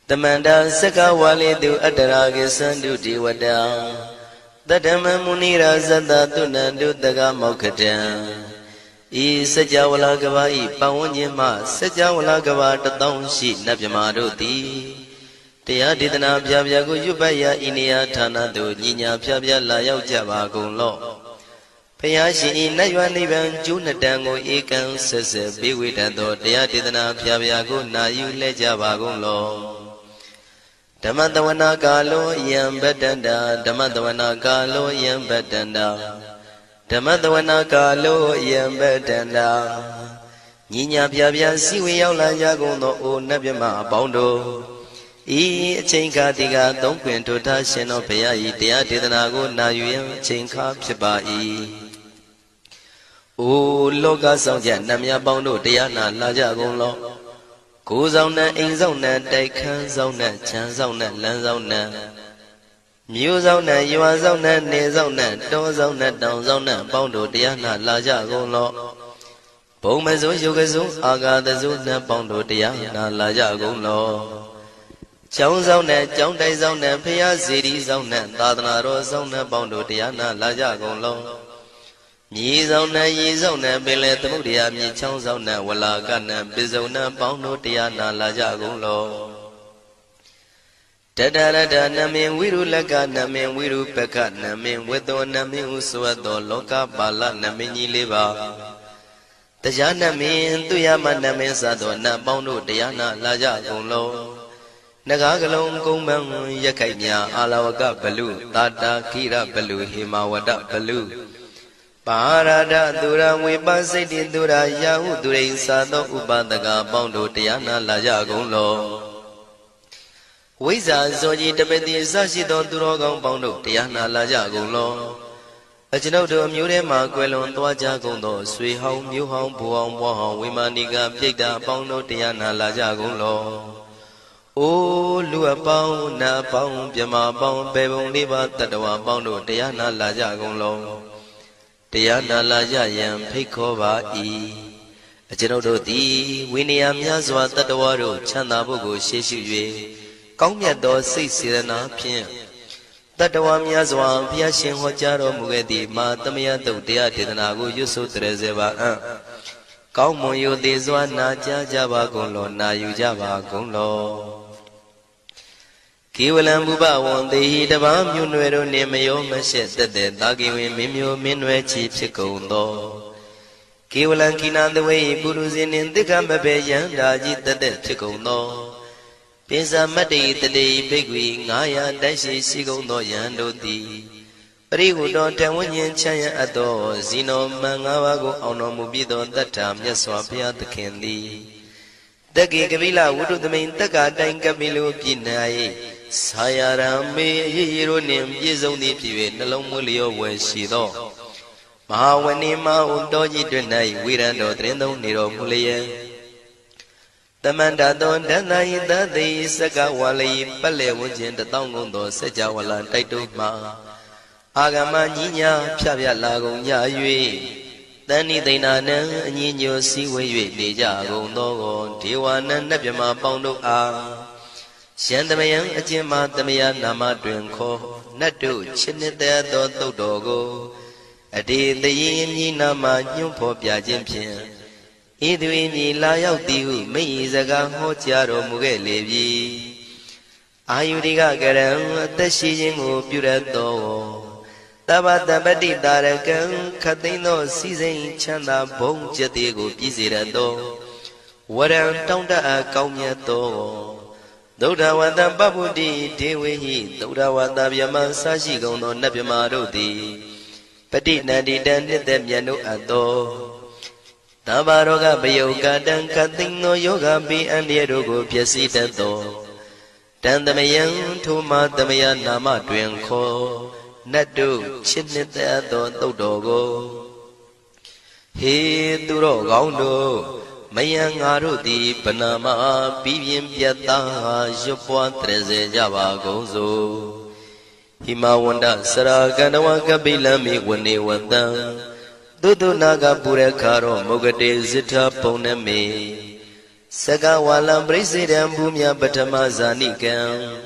Tamanda Saka Wali do Adaragi Sandu Diwada Tadama Munira Zada Tunandu Daga Mokatan E Sajawala Gavai Pawanyama Sajawala Gavata Townshi Nabyamaroti Tia Didana Pyago Yubaya Inia Tana do Nina Pyabya Layao Javagon Law Payashi Nayuani Van Junatango Ekan Sese Biwitado Tia Didana Pyago Nayu Lejavagon Law Damadavana Galo Yam Betanda, Damadavana Galo Yam Betanda, Damadavana Galo Yam Betanda, Nina Piavia Siwi Yaula Yagono O Nabima Bondo, E Chinka Diga Don't Quint to Tashino Paya, Tia Didanago Nayu Chinka Pibai. O Loga Sonja Namia Bondo, Diana Lajagon. Goes on that in zone that they can zone that chance on that lands on that Muse on that you are on that nails on that doors on that downs on that bondo diana laja golo Bomazo Yogazo Aga the Zuna bondo diana laja golo Jones on that John days on that Pia cities on that Tadana Rose on that bondo diana laja golo Yizona Yizona Billet Mudia Michonzona Walagana Bizona Bondo Diana Lajagulo Tadada Namin Wiru Laga Namin Wiru Peka Namin Wedo Namin Usuado Loka Bala Namini Liva Tajana Min Tuyama Namin Sadona Bondo Diana Lajagulo Nagagalong Kumbang Yakanya Alawaka Balu Tata Kira Balu Himawada Balu Parada Dura Wibasiti Dura Yahu Durin Sado Ubadaga Bondo Diana Lajagulo Wiza Zoji Tabeti Sashido Durogon Bondo Diana Lajagulo Ajinodo Murema Quelon Tuajagundo Sui Home Mu Home Puong Puong Wimaniga Pigda Bondo Diana Lajagulo O Lua Pong Na Pong Pyama Pong Pebong Liba Tatawa Bondo Diana Lajagulo Diana Laja Yam Pikova E. A general D. Winniam Yazwa Tatawaro, Chanabugo, Sheshu, Kongyato, 6 Sirana Pien. Tatawam Yazwa, Piashin Hojaro Mugedi, Matamia do Dia Didanago, Yusu Trezeva. Kaumoyo de Zwana Java Golo, Na Yujava Golo. Kiwalam Buba one day the Bam Yunuero Nemayo Mashet the Dagi Mimio Minwe Chief Chicondo. Kiwalan Kinan the way Buruzin in the Gambabe Yandaji the dead Chicondo. Pisa Madi the day Bigwi, Naya Dashi Sigondo Yando di. Rigu don't tell when yen Chaya Ado, Zino Mangawago Ono Mubido that time Yaswapia the candy. The Gigavilla would do the main Taka Dankabilu Pinai. Sayarame Yironim Yizoni Pive, Nalomulio Weshido. Mahawanima Undoji Dunai, Wirando Trendo Niro Mulia. The Mandadon Danai, the day Sakawali, Pale Wujin, the Tongundo, Sajawala, Taituma. Agama Nina, Pavia Lago, Yayui. Dani de Nana, Nino Siwe, Deja, Gondo, Tiwana, Nebima, Bondo A. Shandamayan, Ajima, Damia, Nama, Drinko, Natu, Chinita, Dogo, a day the Yin Nama, Yumpo, Piajimpian. Idwini, Layao, Diu, Meizaga, Hotiaro, Mugelevi. Ayudiga Garam, the Shijin, Purato. Tabata Badi Darakan, Katino, Season, Chanda, Bong Jatigo, Pizirado. What am Tonda, Kaumiato? Doda Wanda Babudi, Dewi, Doda Wanda Yama Sashi Gono Nabimarodi. Petit Nadi Dandit them Yano Ado. Tabaroga Bayoga Dan Katino Yoga Bi and Yedogo Piasita Do. Dandamayan Tuma Damayan Nama Dwenko. Nadu Chinita Do Dogo. He Duro Gondo. Mayang Arudi Panama Pivian Piata Jopua Treze Java Gozo Himawanda Sara Ganawa Kabilami Wani Wanda Dudu Naga Purekaro Mogade Zita Poneme Saka walam presidam bumya patama zanikam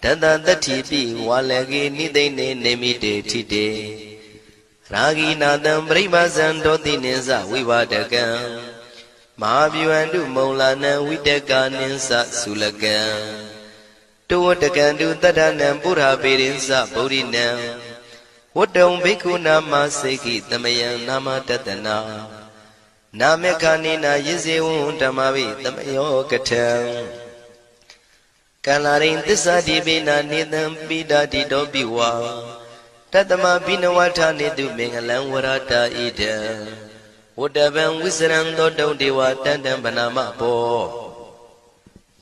Tata tatipi walagi nidene nemide tide Ragi nadam bribazan doti ninsa vivadagam Mahavyuandu maulana vidaka ninsa sulagam Tuwatakandu tadanam pura pirinsa bodhinam Wadam bhikkhu nama seki tamayam nama tatana Namekanina yizewun tamavi tamayo katam Kalarin tisa dibina nidam bidadi dobiwa Tatama binawata nidu mengalang warata ida Wadaban wisran dodong dewa tandam banama po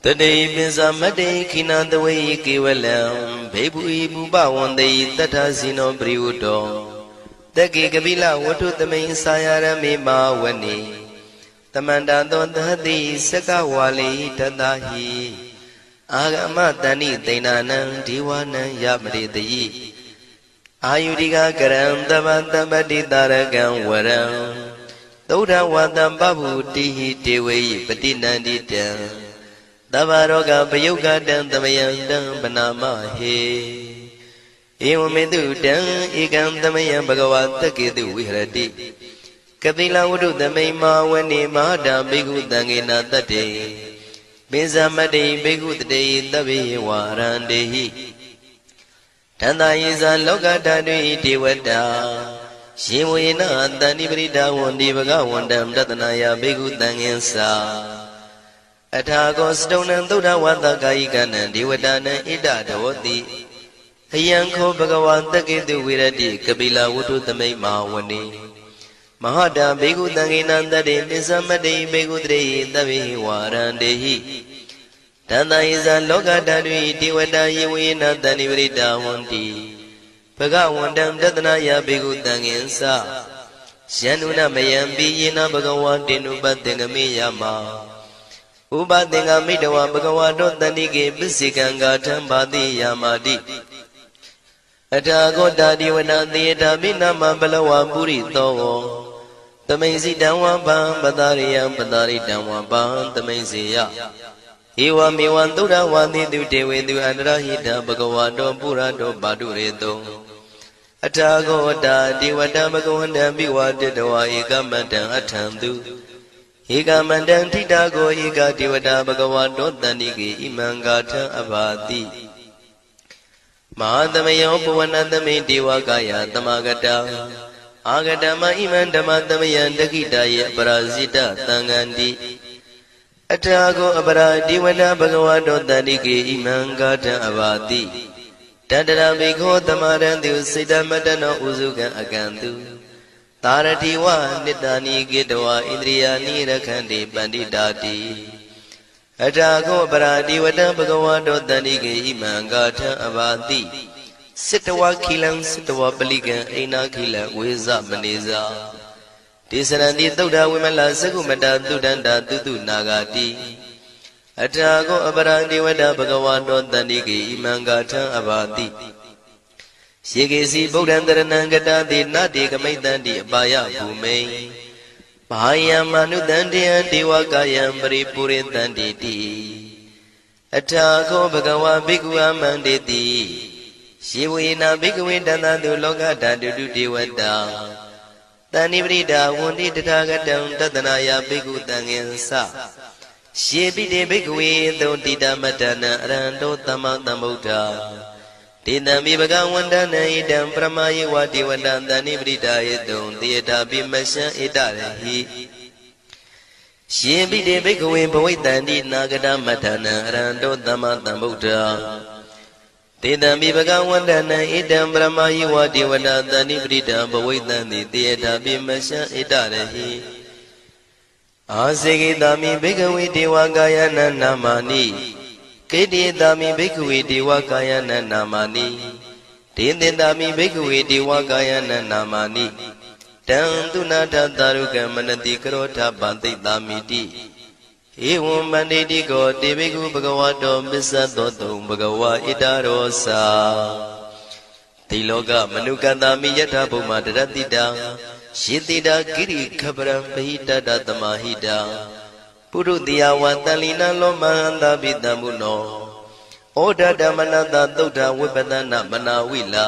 Tadei binsa madei kinandawai kiwalam Bebu ibu bawandai tata sino briudo Dagi kabila watu tamay sayara me mawani Tamanda don dahati saka wali tadahi Agama tani tainanang diwanang yamridayi Ayudika karam tabati taragang warang Tauda watam babu dihi dewayi patinandita Tabaroga payuga dan tamayang dan banama he Ewamedu dang ikam tamayam bhagavata kedu vihrati Kapila udu tamay mawani mahada bhikkhu tangena tate Binsamati bhikkhu tate tabi warandehi Tanda yisa loka tadwi devata Shivuyena tani prita wandi bhagavandam tatanaya bhikkhu tangensa Athago stonam tuda wata kayikanam devatana ida dhavati Ayanko bhagavata ketu virati kapila udu tamay mawani Mahada bhikkhu tangena tate binsamati bhikkhu tate tabi warandehi Tanda isa loka tadvi devata yivuyena tani prita wandi Bhagavandam tatanaya bhikkhu tangensa Syanuna mayampi yena bhagavatinu patengami yama Upatenga midawa bhagavato tanike pisikanga thambati yamati Athago tadiwana theta minama balawa puri togo Tamaisi damwa bham padariyam padaritam bham tamaisiya Ewa mewan tuda wandi tu dewetu andrahita bhagavato purato padureto Athago tadiwata bhagavandam biwadetawa ekamatang athantu Ekamandang titago eka devata bhagavato tanike imangatha abhati Mahadamayo puvanatame devakaya tamagata Agatama iman dhamatamayan dakitaya parasita tangandi Athago apara devata bhagavato tanike imangatha abhati Tadara bhikho tamarantu siddhamatano usukan akantu Taratiwa nitani gitawa indriyani rakhandi panditati Athago paradi vata bhagavato tanike imangatha abhati Sittawa khilam sittawa palikan aina khilam veza maneza Tisaranti tauda vimala sakumata tudanda tutu nagati Athago paradi vata bhagavato tanike imangatha abhati Shikesi Buddhantaranang Gadati Nati Kamaitanti Abaya Bhumei Bahayam Manutantiyan Devakayam Paripuritanti Athago Bhagava Bhikkhu Amanditi Shivuyena Bhikkhu Dantantu Lokatatu Devata Tanivrita Wundi Tathagatam Tatanaya Bhikkhu Tangensa Shibhide Bhikkhu Dhontita Matana Aranto Tamatambuddha Tidami bhagavandana idam pramayi vati vadantani vridayetum tiyata bimasya itarehi Shibhide bhikkhuve bhavaitanti nagata matana aranto tamatambuddha Tidami bhagavandana idam pramayi vati vadantani vridam bhavaitanti tiyata bimasya itarehi Asekitami bhikkhuve devakayana namani Kedidami bhikkhuve devakayana namani Tindindami bhikkhuve devakayana namani Tantunata taruka manati karota bantidamiti Evam banditi ko devikhu bhagavato missadoto bhagava itarosa Tiloka manukatami yatha bhuma daratita Shitida giri khabaram bahita datamahita ပုရုတိယဝတန်လီနလောမဟန္တာပိတံမုနောဩဒဓမ္မနတသုဒ္ဓဝိပဒနာမနာဝိလာ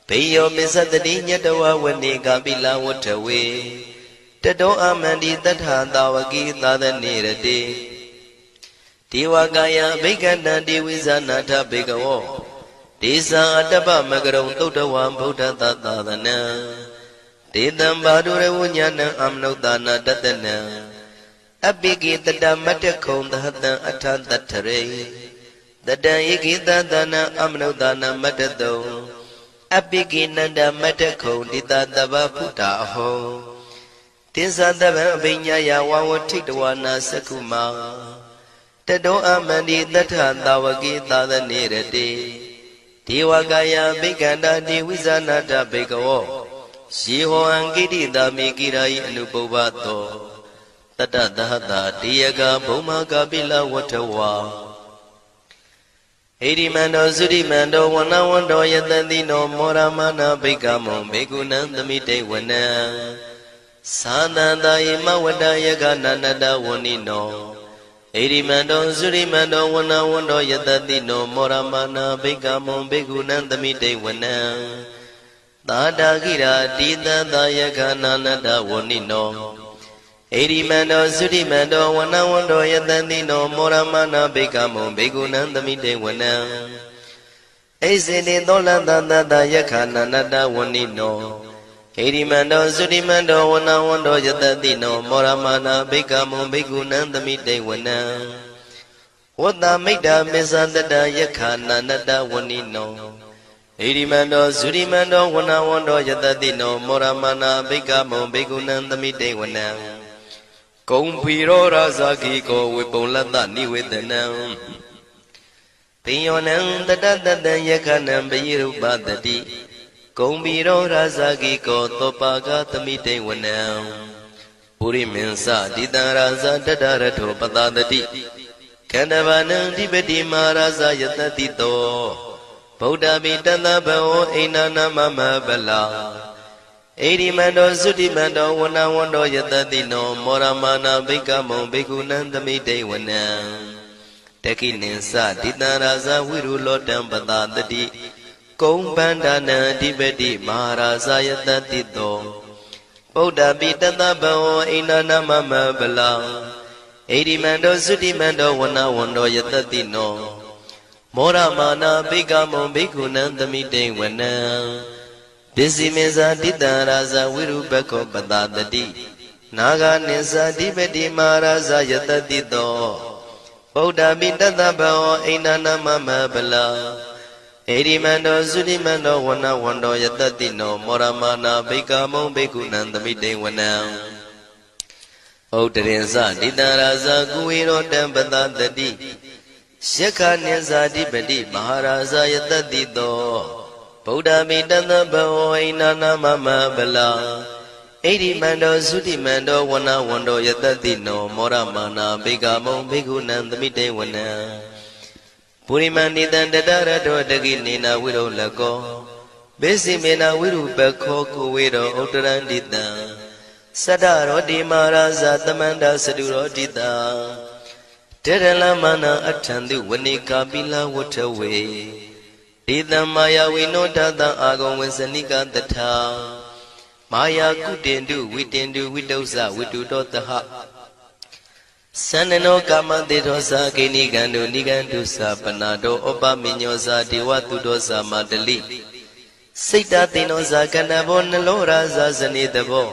ဘေယောပစ္စတတိညတဝဝနေကပိလဝထဝေတတောအမန္တိတထာတာဝကိသာသနေရတိဒေဝကာယဘိက္ခန္တံဒေဝိဇာနာထဘေကဝောဒေဇာအတ္တပမကရုံသုဒ္ဓဝံဗုဒ္ဓသာသနံဒေတံဘာဒုရဝဉာဏံအမနုဿာနာတတနံအပိကိတတမတ္တခုံသဟတံအထတထရေတတံဧကိတသနံအမနုဿာနာမတ္တတုံအပိကိနန္ဒမတ္တခုံတိတတဗ္ဗဖုတာအဟောတိသတဗံအဘိညာယဝဝထိတဝနာသကုမာတတောအမန္တိတထသာဝကိသာသနေရတိဒေဝကာယဘိက္ခန္တာဒေဝိဇာနာတဘေကဝောယေဟောအံကိတိတာမိကိရာယိအနုပုဗ္ဗတောတတသဟတာတေယကဘုံမကပိလဝထဝါဣရိမန္တောသုရိမန္တောဝနဝန္တောယတတိနောမောရမနာဘိက္ခမုံဘေကုဏံသမိတေဝနံသာနန္တယေမဝတ္တယကနန္တဝနိနောဣရိမန္တောသုရိမန္တောဝနဝန္တောယတတိနောမောရမနာဘိက္ခမုံဘေကုဏံသမိတေဝနံသာတာခိရာတိတသယကနန္တဝနိနောဣရိမန္တောသုရိမန္တောဝနဝန္တောယတတိနောမောရမနာဘိက္ခမုံဘေကုဏံသမိတေဝနံဣစေတိသောလတသယခနန္တဝနိနောဣရိမန္တောသုရိမန္တောဝနဝန္တောယတတိနောမောရမနာဘိက္ခမုံဘေကုဏံသမိတေဝနံဝတ္တမိတ္တမေသတတယခနန္တဝနိနောဣရိမန္တောသုရိမန္တောဝနဝန္တောယတတိနောမောရမနာဘိက္ခမုံဘေကုဏံသမိတေဝနံကုံဖီရောရာဇာခိကောဝေပုံလတ္တနိဝေဒနံပိယောနံတတတတံယခနံပိရုပတတိကုံဖီရောရာဇာခိကောသောပါကသမိတေဝနံပုရိမင်းစတိတံရာဇာတတရထောပတတတိခန္ဓဗနံဓိပတိမာရာဇာယတတိတောဗုဒ္ဓမိတတဘောအိနာနာမမဗလာဣရိမန္တောသုတိမန္တောဝနဝန္တောယတတိနောမောရမနာဘိက္ခမုံဘေကုဏံသမိတေဝနံတခိနိသတိတံရာဇဝိရုလောတံပတတတိကုံပန္ဒနာအဓိပတိမဟာရာဇယတတိတောဗုဒ္ဓပိတတဘောအိနာနာမမဗလာဣရိမန္တောသုတိမန္တောဝနဝန္တောယတတိနောမောရမနာဘိက္ခမုံဘေကုဏံသမိတေဝနံပစ္စည်းမေဇာတိတံရာဇဝိရုပခောပတတတိနာဂနိသတိပတိမာရာဇယတတိတောဗုဒ္ဓပိတတဘောအိနာနာမမဗလာဣရိမန္တောသုတိမန္တောဝနဝန္တောယတတိနောမောရမနာဘိက္ခမုံဘေကုဏံသမိတေဝနံဩတရင်စတိတံရာဇကုဝေရောတံပတတတိယက္ခနိသတိပတိမဟာရာဇယတတိတောဗုဒ္ဓမိတတဘောဣနာနာမမဗလာဣရိမန္တောသုတိမန္တောဝနဝန္တောယတတိနောမောရမနာဘိက္ခမုံဘေကုဏံသမိတေဝနံပုရိမန္တိတံတတရတောတကိနေနာဝိရုလကောဘေစီမေနာဝိရုပခောကိုဝေရောဥတ္တရန္တိတံသတ္တရောတိမာရာဇသမန္တသတုရောတိတံတေရလမနာအထံတုဝနိကာပိလဝထဝေဒေတံမာယဝိနောတတံအာဂုံဝေစနိကတထာမာယာကုတင်တုဝိတင်တုဝိတုဇဝိတုတောတဟသန္နနောကာမတေသောသာကိနိကံတုနိကံတုသာပနာတောဩပမိညောသာဒေဝတုတောသာမတလိစိတ်တသိနောသာကဏဘောနလောရာသာဇနေတဘော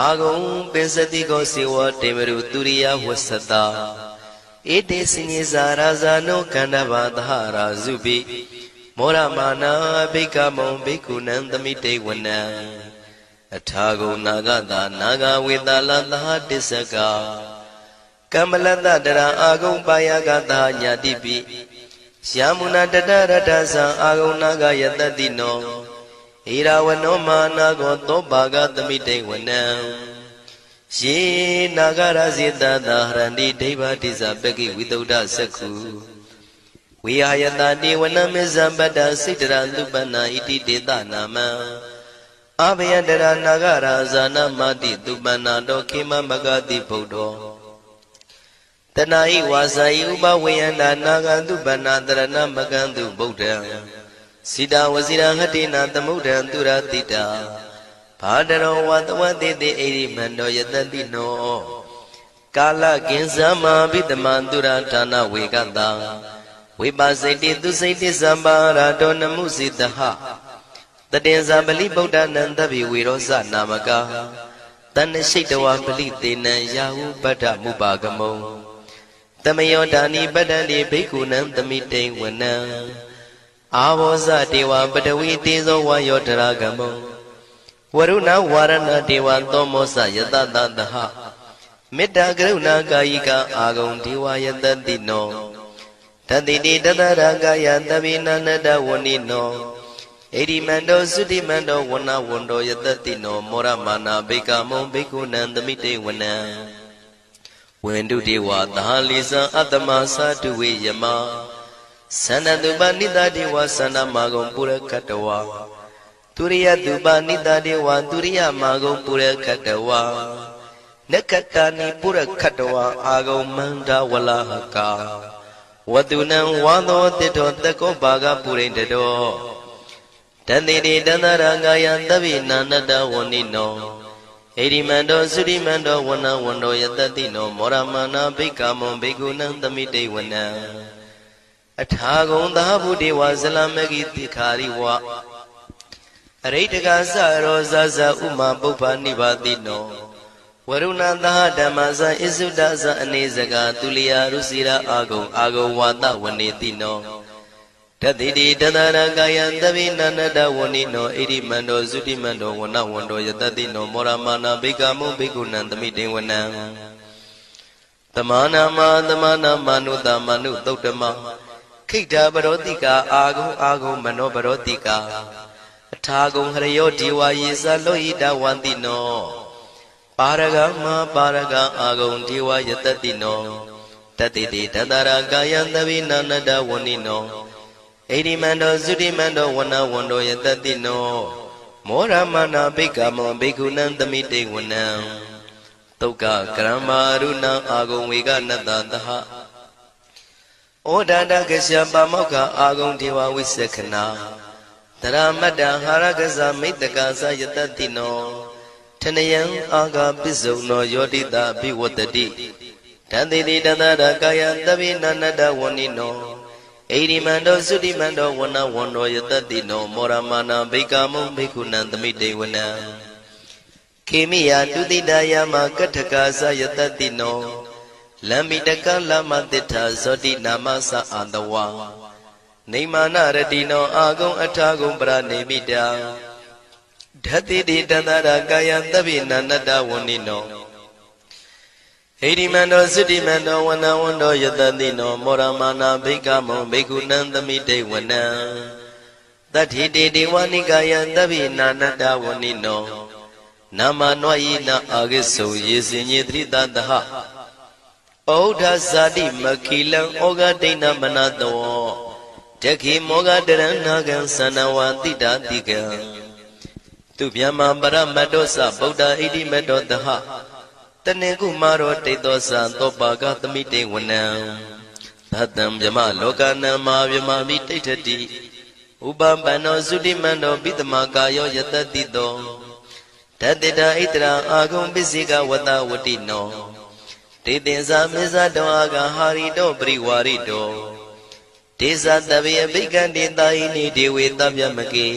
အာဂုံပင်စတိကောစေဝတေမရုသူရိယဝဆတာဧတေစညေသာရာဇာနောကန္တဘာသဟရာဇုပိမောရမနာဘိက္ခမုံဘိက္ခုနံသမိတေဝနံအထာဂုံနာဂတာနာဂဝေတလသဟတစ္စကကမ္မလတတရာအာဂုံပါယကတာညာတိပိယာမုနာတတရတသံအာဂုံနာဂယတတိနောဣရာဝနောမာနာကောသောပါကသမိတေဝနံယေနာဂရဇေတသာဟရန္တိဒိဗ္ဗတိဇပကိဝိတုဒ္ဓသက္ခုဝိဟာယတတိဝနမေဇံပတ္တစိတ္တရသုပနာဣတိတေတနာမံအဘယတရနာဂရာဇာနမတိသုပနာတောခေမမဂတိဗုဒ္ဓော တဏှာဤဝါစာဤဥပဝေယန္တာနာဂန္တုပဏတရဏမကံတုဗုဒ္ဓံစီတာဝစီရဟတိနာသမုဒ္ဒံသူရတိတာဘာတရောဝတဝတိတိဣရိမန္တောယတတိနောကာလကင်္စမဘိတမံသူရဌာနဝေကတံဝိပါစိတိသူစိတိသမ္ပါရာတောနမှုစိတဟတတေဇာပလိဗုဒ္ဓနံတဗ္ဗိဝေရောဇနာမကာတဏ္ဏရှိတဝပလိတေနံယာဟုပတ္ထမုပါကမုံတမယောဓာနိပတ္တန္တိဘိက္ခုနံသမိတိဝနံအာဘောဇတေဝပတဝီတေဇောဝါယောတရာကမုံဝရုဏဝါရဏတေဝသောမောဇယတတတဟမေတ္တာကရုဏာကာယိကအာဂုံဒေဝယတတိနောတတိတိတတရာကာယသဗ္ဗိနန္တဝဏိနောဣရိမန္တောသုတိမန္တောဝဏဝန္တောယတတိနောမောရမာနာဘိကမုံဘိက္ခုနံသမိတေဝနံဝန္တုတေဝသဟလိဇံအတ္တမသာတုဝေယမသန္တတုပနိတတေဝသန္တမာဂုံပုရခတဝါသူရိယတုပနိတတေဝသူရိယမာဂုံပုရခတဝါနကတနိပုရခတဝါအာဂုံမန္တဝလဟကာဝတုနံဝါသောတိတောတကောဘာဂပုရိန္တတောတန္တိတိတန္တရာဂာယသဗ္ဗိနာနတဝဏိနောဣရိမန္တောသုရိမန္တောဝဏဝန္တောယတတိနောမောရမာနာဘိက္ခမုံဘိက္ခုနံသမိတေဝနံအထာဂုံသာဗုဒေဝဇလမဂိတိခာရိဝအရိတကသရောဇဇဥမာပုပ္ပနိဗ္ဗာတိနောဝရုဏသဟဓမ္မဇဣစုဒဇအနေစကာသူလျာရုစီရာအာဂုံဝါဒဝနေတိနောတတိတိတတရာကာယသဗ္ဗိနန္တဝဏိနောဣရိမန္တောသုတိမန္တောဝဏဝန္တောယတတိနောမောရမာနာဘိက္ခမုံဘိက္ခုနံသမိတေဝနံသမာနာမနုတမနုသုတ်တမခိတ္တပရောတိကာအာဂုံမနောပရောတိကာအထာဂုံဟရယောဒီဝါယေသလောဟိတဝန္တိနောပါရဂမပါရဂအာဂုံဒီဝါယတတိနောတတိတိတတရာကာယသဗ္ဗိနန္တဝဏိနောဣရိမန္တောသုတိမန္တောဝဏဝန္တောယတတိနောမောရမနာဘိက္ခမောဘိက္ခုနံသမိတေဝနံသုက္ကကရမရုဏံအာဂုံဝေကနတသဟဩဒန္တကရှပါမောက္ခအာဂုံဒေဝဝိသခနာတရမတ္တဟာရကဇမိတ္တကာသယတတိနောထနယံအာဂပိစုံနောယောတိတာဘိဝတ္တိတန္တိတိတတရကာယသဗ္ဗိနန္တဝဏိနောဣရိမန္တောသုတိမန္တောဝဏဝန္တောယတတိနောမောရမာနာဘိက္ခမုံဘိက္ခုနံသမိတေဝနံခေမိယတုတိတယမကထကာသယတတိနောလမ္မိတကလမတိထာဇောတိနာမသအာတဝါနေမာနရတိနောအာဂုံအထာဂုံပရနေမိတာဓတိတိတန္တရာကာယသဗ္ဗိနန္တဝဏိနောဣရိမန္တောသုတိမန္တောဝဏဝန္တောယတတိနောမောရမာနာဘိက္ခမုံဘိက္ခုနံသမိတေဝနံတတိတိဒေဝနိကာယသဗ္ဗိနာနတဝဏိနောနာမနွာယိနာအာဂိစုံယေစင်ညေတိတတဟဩဒဇာတိမခိလံဩဃဒိဏမနတောတခိမောဃတရဏဂံသနဝတိတာတိကံသူဗျမပရမတ္တောသဗုဒ္ဓဣတိမတ္တောတဟတနေကုမာရောတိတောသသောပါကသမိတေဝနံသတံဗျမလောကနံမာဗျမမိတိဋ္ဌတိဥပပန္နောသုတိမန္တောပိတမကာယောယတတိတောတတေတာဣတရာအာဂုံပစ္စေကဝတဝတိနောတေတင်္ဇာမေဇတောအာဂဟာရိတောပရိဝါရိတောဒေဇတဗေအဘိကံတေတာယိနိဒေဝေတဗျမကေ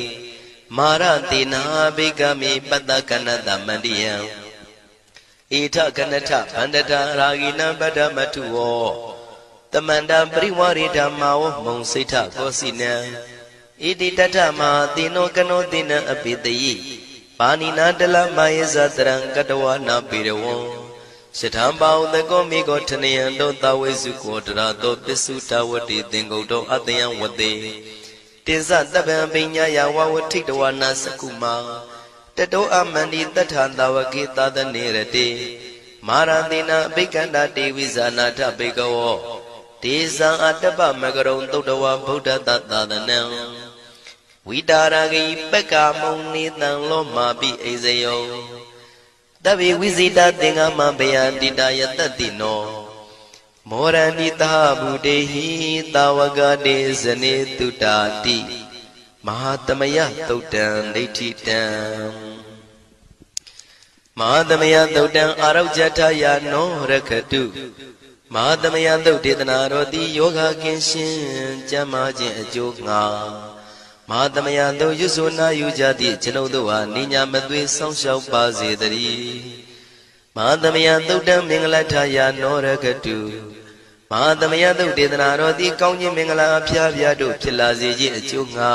မာရတေနာဘိကမိပတ္တကနတမန္တိယံဣထကနထဗန္တတာရာဂိနံပတ္တမထုဝောတမန္တပရိဝါရိဓမ္မာဝမုံစိဋ္ဌကောစီနံဣတိတထမဟာတိနောကနောတိနံအပိတယိပါဏိနာတလမယေဇတရံကတဝနာပေရဝံစထံပါဥတကောမိကောထနယံတောတဝေစုကောတရာတောပစ္စုတဝတိသင်္ကုတ်တောအတယံဝတေတင်္စတပံပိညာယဝဝထိတဝနာစကုမာတတောအမန္တိတထံတဝကေသာသနေရတေမာရတိနာအဘိက္ခန္တာတေဝိဇာနာထဘေကဝောဒေဇံအတ္တပမကရုံသုတ္တဝဗုဒ္ဓတသာသနံဝိတာရဂိပက္ကာမုန်နေတံလောမာပိအိဇယောတဗေဝိဇိတာသင်္ဃမဘယန္တိတာယတတိနော မောရဏိတာဗုတေဟိတာဝကတေဇနေတုတာတိမဟာသမယသုတ်တံဒိဋ္ဌိတံမဟာသမယသုတ်တံအာရုဇ္ဇထယာနောရခတုမဟာသမယသုတ်ဒေသနာတော်သည်ယောဂကင်းရှင်းကျမ်းမာခြင်းအကျိုးငှာမဟာသမယသုတ်ရွဆိုနာယူကြသည့်ကျွန်ုပ်တို့ဟာနိညာမသွေစောင့်ရှောက်ပါစေတည်းမဟာသမယသုတ်တံမင်္ဂလထယာနောရခတုမဟာသမယသုတ်ဒေသနာတော်သည်ကောင်းခြင်းမင်္ဂလာအဖျားဖျားတို့ဖြစ်လာစေခြင်းအကျိုးငှာ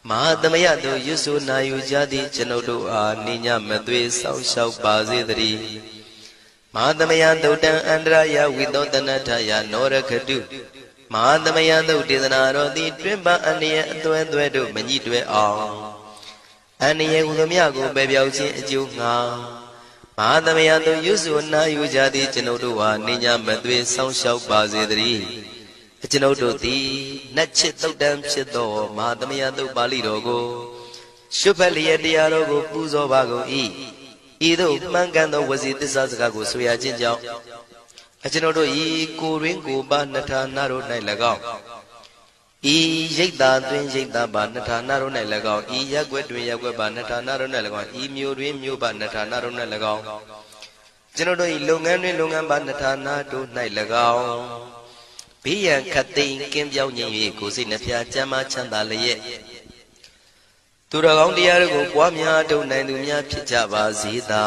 မဟာသမယသုတ်ရွဆိုနာယူကြသည့်ကျွန်ုပ်တို့အားနိညာမသွေစောင့်ရှောက်ပါစေတည်းမဟာသမယသုတ်တံအန္တရာယဝိသောတနထယာနောရခတုမဟာသမယသုတ်ဒေသနာတော်သည်တွင်ပအန္တရာယ်အသွဲသွဲတို့မညှိတွဲအောင်အန္တရာယ်ဟူသည်ကိုပယ်ပြောက်ခြင်းအကျိုးငှာမဟာသမယသုတ်ရွဆိုနာယူကြသည့်ကျွန်ုပ်တို့အားနိညာမသွေစောင့်ရှောက်ပါစေတည်းကျွန်ုပ်တို့သည်နတ်ချစ်သုတ်တံဖြစ်သောမဟာသမယသုတ်ပါဠိတော်ကိုရှုဖတ်လျက်တရားတော်ကိုပူဇော်ပါကုန်၏ဤသို့မှန်ကန်သောဝစီသစ္စာစကားကိုဆိုရခြင်းကြောင့်ကျွန်ုပ်တို့ဤကိုရင်းကိုပါနှထာနာတို့၌၎င်းဤရိတ်တာတွင်ရိတ်တာပါနှထာနာတို့၌၎င်းဤရက်ွက်တွင်ရက်ွက်ပါနှထာနာတို့၌၎င်းဤမျိုးတွင်မျိုးပါနှထာနာတို့၌၎င်းကျွန်ုပ်တို့ဤလုပ်ငန်းတွင်လုပ်ငန်းပါနှထာနာတို့၌၎င်းဘေးရန်ခတ်သိမ်းကင်းပြောင်းခြင်း၍ကိုယ်စိတ်နှဖျားကျမ်းမာချမ်းသာလျက်သူတော်ကောင်းတရားတို့ကိုပွားများထုတ်နိုင်သူများဖြစ်ကြပါစေသာ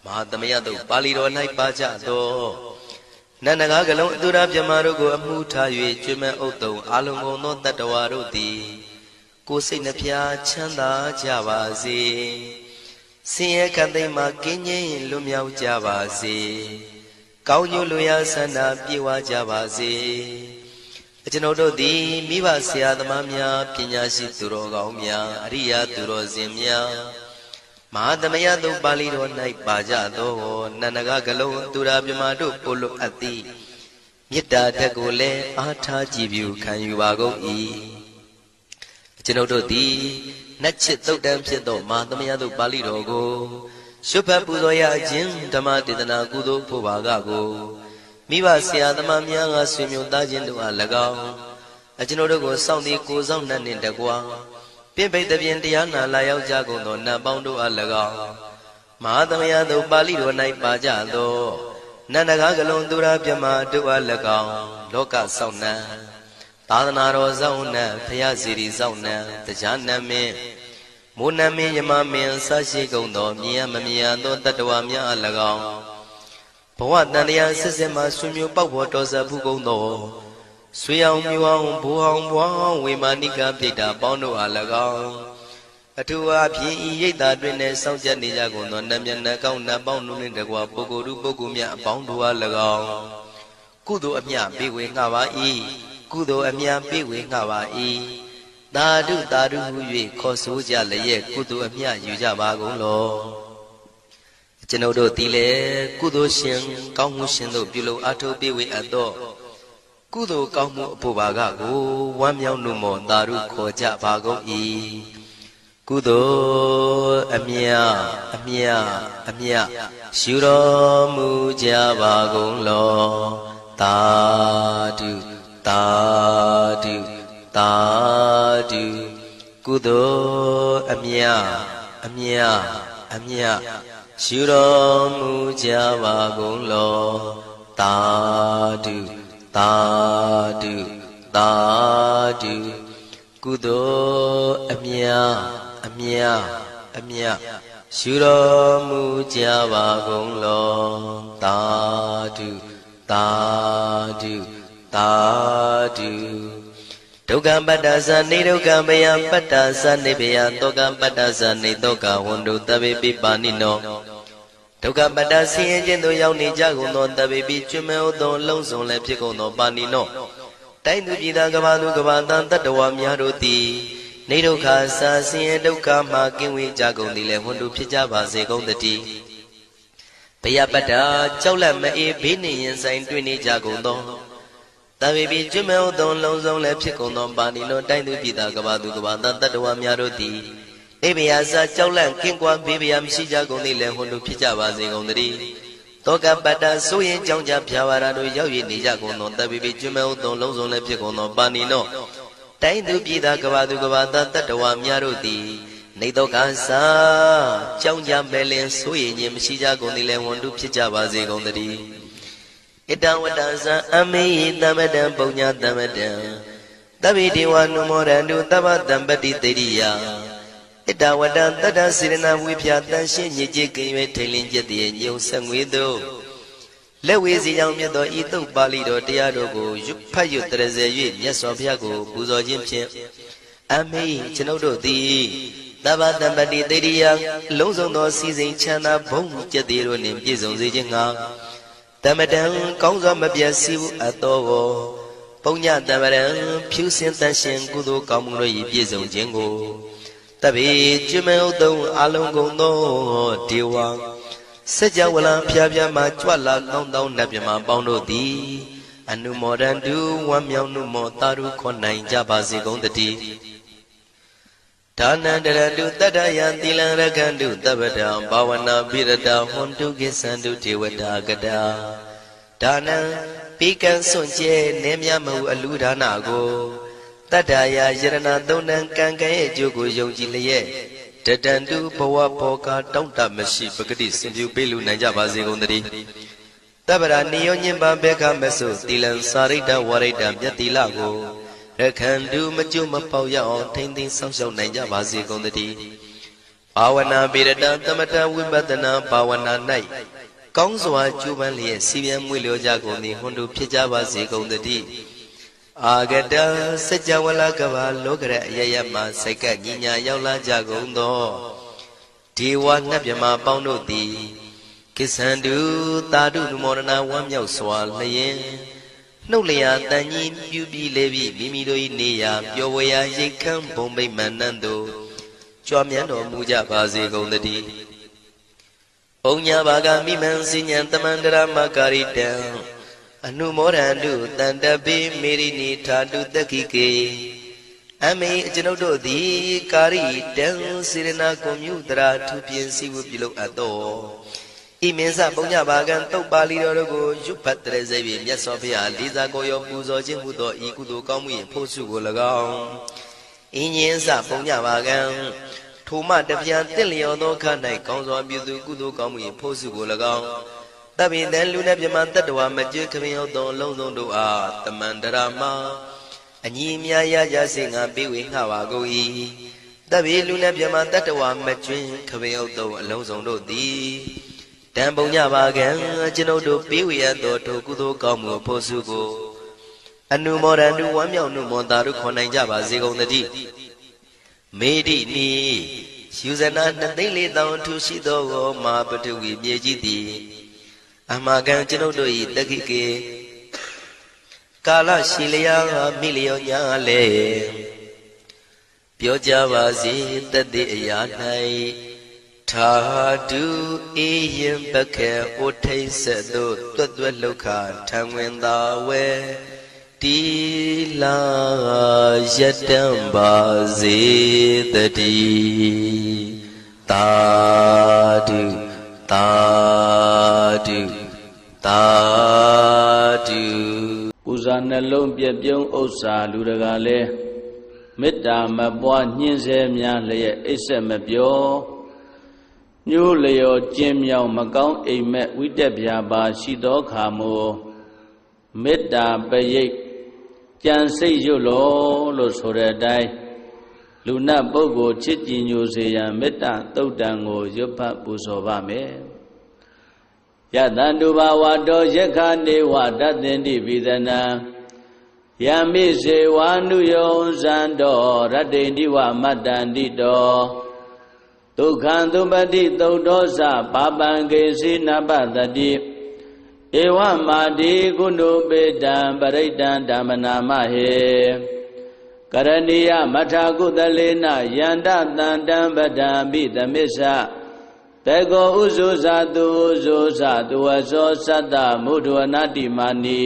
မဟာသမယသုတ်ပါဠိတော်၌ပါကြသောနန္ဒကားကလုံးအတုရပြမတို့ကိုအမှုထား၍ကျွမ်းမဲ့ဥတုံအာလုံကုန်သောတတ္တဝါတို့သည်ကိုယ်စိတ်နှဖျားချမ်းသာကြပါစေဆင်းရဲခတ်သိမ်းမှကင်းငြိမ်းလွတ်မြောက်ကြပါစေကောင်းကျိုးလူရဆန္ဒပြေဝကြပါစေကျွန်ုပ်တို့သည်မိဘဆရာသမားများပညာရှိသူတော်ကောင်းများအရိယာသူတော်စင်များမဟာသမယသုတ်ပါဠိတော်၌ပါကြသောနန္ဒကကလုံးသူရာမြမတို့ပို့လို့အပ်သည်မေတ္တာဓာတ်ကိုလည်းအားထားကြည်ပြုခံယူပါကုန်၏ကျွန်ုပ်တို့သည်နတ်ချစ်သုတ်တံဖြစ်သောမဟာသမယသုတ်ပါဠိတော်ကိုရှုဖတ်ပူဇော်ရခြင်းဓမ္မဒေသနာကုသိုလ်ဖို့ပါကကိုမိဘဆရာသမားများကဆွေမျိုးသားချင်းတို့အား၎င်းကျွန်ုပ်တို့ကိုစောင့်တည်ကိုစောင့်နှံ့နှင့်တကွာပြိပိတ်တပြင်တရားနာလာရောက်ကြကုန်သောနတ်ပေါင်းတို့အား၎င်းမဟာသမယသုတ်ပါဠိတော်၌ပါကြသောနန္ဒကားကလုံးသူရာပြမတို့အား၎င်းလောကစောင့်နှံသာသနာတော်စောင့်နှံဖရာစီရီစောင့်နှံတရားနမင်းမိုးနမင်းယမမင်းဆရှိကုန်သောမြင်ရမမြင်ရသောတတ္တဝါများအား၎င်းဘဝတန်တရားဆက်ဆက်မှဆွေမျိုးပေါက်ပေါ်တော်ဆက်ဘူးကုန်သောဆွေအောင်မျိုးအောင်ဘိုးအောင်ဘွားအောင်ဝေမာနိကပြိတ္တာပေါင်းတို့အား၎င်းအထူးအားဖြင့်ဤရိတ်တာတွင်နဲ့စောင့်ကြနေကြကုန်သောနတ်မြတ်နတ်ကောင်းနတ်ပေါင်းတို့နှင့်တကွာပုဂ္ဂိုလ်ပုဂ္ဂိုလ်များအပေါင်းတို့အား၎င်းကုသိုလ်အမြပေးဝေငှပါ၏ကုသိုလ်အမြပေးဝေငှပါ၏သာဓုသာဓုဟု၍ခေါ်ဆိုကြလျက်ကုသိုလ်အမြယူကြပါကုန်လောကျွန်ုပ်တို့သည်လည်းကုသိုလ်ရှင်ကောင်းမှုရှင်တို့ပြုလုပ်အားထုတ်ပေးဝေအပ်သောကုသိုလ်ကောင်းမှုအဖို့ပါကကိုဝမ်းမြောက်နှုမောသာဓုခေါ်ကြပါကုန်၏ကုသိုလ်အမြအမြအမြရှုတော်မူကြပါကုန်လောသာဓုသာဓုသာဓုကုသိုလ်အမြအမြအမြရှုတော်မူကြပါကုန်လောသာဓုသာဓုသာဓုကုသိုလ်အမြအမြအမြရှုတော်မူကြပါကုန်လောသာဓုသာဓုသာဓုဒုက္ခပတ္တသနေဒုက္ခဗယပတ္တသနေဗယတောကပတ္တသနေတောကဝန္တုတဗေပိပါဏိနောဒုက္ခပတ္တဆင်းရဲခြင်းသို့ရောက်နေကြကုန်သောတဗေပိကျွမ်းမဲ့သောလုံးစုံလည်းဖြစ်ကုန်သောပါဏိနောတိုင်းသူပြည်သားကဘာသူကဘာတန်တတ္တဝါများတို့သည်နေဒုက္ခစာဆင်းရဲဒုက္ခမှကင်းဝေးကြကုန်သည်လည်းဝန္တုဖြစ်ကြပါစေကုန်တည်းဗယပတ္တကြောက်လန့်မအေးဘေးနှင့်ရင်ဆိုင်တွေ့နေကြကုန်သောတဗေပိကျွမ်းမဲ့သောလုံးစုံလည်းဖြစ်ကုန်သောပါဏိနောတိုင်းသူပြည်သားကဘာသူကဘာတန်တတ္တဝါများတို့သည်အိဗယာစာကြောက်လန့်ကင်းကွာဘေးဗျာမရှိကြကုန်သည်လည်းဟွန်တို့ဖြစ်ကြပါစေကုန်တည်း တောကပတ္တဆိုရင်ကြောင့်ကြဖြာဝါရတို့ရောက်ရည်နေကြကုန်သောတပိပိကျွမဲဥသုံးလုံးစုံလည်းဖြစ်ကုန်သောပါဏိနောတိုင်းသူပြည်သားကဘာသူကဘာသားတတ္တဝါများတို့သည်နေတော့ကစားကြောင့်ကြမဲ့လင်ဆိုရင်ခြင်းမရှိကြကုန်သည်လည်းဝန်တုဖြစ်ကြပါစေကုန်သတည်းဣတံဝတ္တဇံအမေယတမတံပုညတမတံတဗ္ဗေဒေဝနုမောရန္တုသဗ္ဗတံပတိတေရိယဣတဝတ္တတတ္တစေရနာဝိဖြာတန်ရှင်းညစ်ကြေးကင်၍ထိန်လင်းကျက်တည်းညုံဆက်ငွေတို့လက်ဝေစီကြောင့်မြတ်သောဤသုတ်ပါဠိတော်တရားတို့ကိုရွတ်ဖတ်ရွတ်တရစေ၍မြတ်စွာဘုရားကိုပူဇော်ခြင်းဖြင့်အမေကျွန်ုပ်တို့သည်သဗ္ဗတံပတိတေရိယအလုံးစုံသောစီစဉ်ချမ်းသာဘုံကျက်တည်းတို့နှင့်ပြည့်စုံစေခြင်းငှာတမတံကောင်းစွာမပြတ်စီဘူးအတော်ကိုပုညတမရံဖြူစင်တန်ရှင်ကုသိုလ်ကောင်းမှုတို့၏ပြည့်စုံခြင်းကိုတပိကျွမဲဥသုံးအလုံးကုန်သောဒေဝစัจ java လံဖျားဖျားမှကြွလာကောင်းသောနတ်မြမပေါင်းတို့သည်အနုမောဒန္တုဝမ်းမြောက်နှုမောတာရုခွန်နိုင်ကြပါစေကုန်တည်းဒါနန္တရတုတတ္တယံသီလံရခန္တုတပ္ပတံဘာဝနာပိရတဟွန်တုကိသန္တုဒေဝတာကတာဒါနံပိကံစွန့်ကျဲနေမြမဟုအလူဒါနကိုတတ္တယာယရဏသုံးတန်ကံကံရဲ့အကျိုးကိုယုံကြည်လျက်တတန္တုဘဝဘောကတောင့်တမရှိပဂတိစင်ပြုပေးလူနိုင်ကြပါစေကုန်သတည်းတပ္ပရာနိယောညင်ပံဘေခမဆုသီလံစာရိတ္တဝရိတ္တမြတ်တိလကိုရခန္တုမကျွမပေါရအောင်ထိမ့်သိမ်းဆောင်ရှောက်နိုင်ကြပါစေကုန်သတည်းဘာဝနာပိရတသမထဝိပဿနာဘာဝနာ၌ကောင်းစွာကျူးပန်းလျက်စီပြန်မွေလျောကြကုန်သည်ဟွန်တုဖြစ်ကြပါစေကုန်သတည်းအာဂတစัจ java လကဘာလောကရအယယမစိတ်ကညီညာရောက်လာကြကုန်သောဒေဝနတ်မြမပေါင်းတို့သည်ကိသန္တုသာဓုနုမောဒနာဝမ်းမြောက်စွာလျင်နှုတ်လျာတန်ကြီးပြူပြီးလေပြီးမိမိတို့၏နေရာပျော်ဝေရာရိတ်ခမ်းဘုံမိတ်မှန်နှံ့သို့ကြွမြန်းတော်မူကြပါစေကုန်သတည်းဘုံညာဘာဂမိမံစဉ္ဉံတမန္တရမကာရိတံအနုမောဒန္တုတန္တပိမေရိနိထာတုတက္ခိကေအမေကျွန်ုပ်တို့သည်ကာရိတံစေရနာကွန်မြူတရာထူပြင်းစီဝပြုလုပ်အပ်သောဤမင်းစဘုံညာဘာကံတုတ်ပါဠိတော်တို့ကိုရွတ်ဖတ်တရစေ၍မြတ်စွာဘုရားလေးစားကိုရောပူဇော်ခြင်းဟူသောဤကုသိုလ်ကောင်းမှု၏ဖို့စုကို၎င်းဤညင်းစဘုံညာဘာကံထိုမှတပြန်တင့်လျော်သောခါ၌ကောင်းစွာပြုသူကုသိုလ်ကောင်းမှု၏ဖို့စုကို၎င်းတပိတံလူနဲ့ပြမတတ္တဝါမကျွခမင်းဟုတ်သောအလုံးစုံတို့အားတမန္တရာမအညီအမြရကြစေငါပေးဝေငှပါကုန်၏တပိလူနဲ့ပြမတတ္တဝါမကျွခမင်းဟုတ်သောအလုံးစုံတို့သည်တံပုံညပါကံကျွန်ုပ်တို့ပေးဝေရသောထိုကုသိုလ်ကောင်းမှုဖို့စုကိုအနုမောဒန္တုဝမ်းမြောက်နှုမောတာတို့ခေါ်နိုင်ကြပါစေကုန်သတည်းမေတိနီယူဇနာ2,400,000ထူရှိသောမဟာပထဝီမြေကြီးသည်အမကံကျွန်ုပ်တို့၏တက္ခိကေကာလရှိလျာမိလျောညာလေပြောကြပါစေတသက်အရာ၌ထာတုအေယံပခေဩထိတ်ဆက်သို့တွတ်တွတ်လောက်ခထံဝင်သာဝဲတီလာယတံပါစေတည်းသာဓုသာဓုသာဓုပူဇာနှလုံးပြပြုံးဥစ္စာလူတကာလဲမေတ္တာမပွားညှင်းဆဲများလျက်အိပ်ဆက်မပြောညိုးလျော်ကျင်းမြောင်မကောင်းအိမ်မက်ဝိတက်ပြာပါရှိသောခါမို့မေတ္တာပရိတ်ကြံစိတ်ရွတ်လို့ဆိုတဲ့အတိုင်းလူနတ်ပုဂ္ဂိုလ်ချစ်ကြည်ညိုစေရန်မေတ္တာသုတ်တံကိုရွတ်ဖတ်ပူဇော်ပါမယ်ယတန္တုဘာဝတောယက္ခနေဝတသင်္တိပိသနာယမိစေဝါနုယောဇံတော်ရတ္တိတိဝမတ္တန္တိတောဒုက္ခံသုပတိသုတ်သောသပါပံကေစီနပတတိဧဝမာတိကုဏုပေတံပရိတံဓမ္မနာမဟေကရဏီယမထာကုသလေနယန္တတန္တံပဒံပိသမစ္ဆတေကောဥဇုဇာတုဥဇုဇာတုဝသောသတ္တမုဒ္ဒဝနာတိမာနီ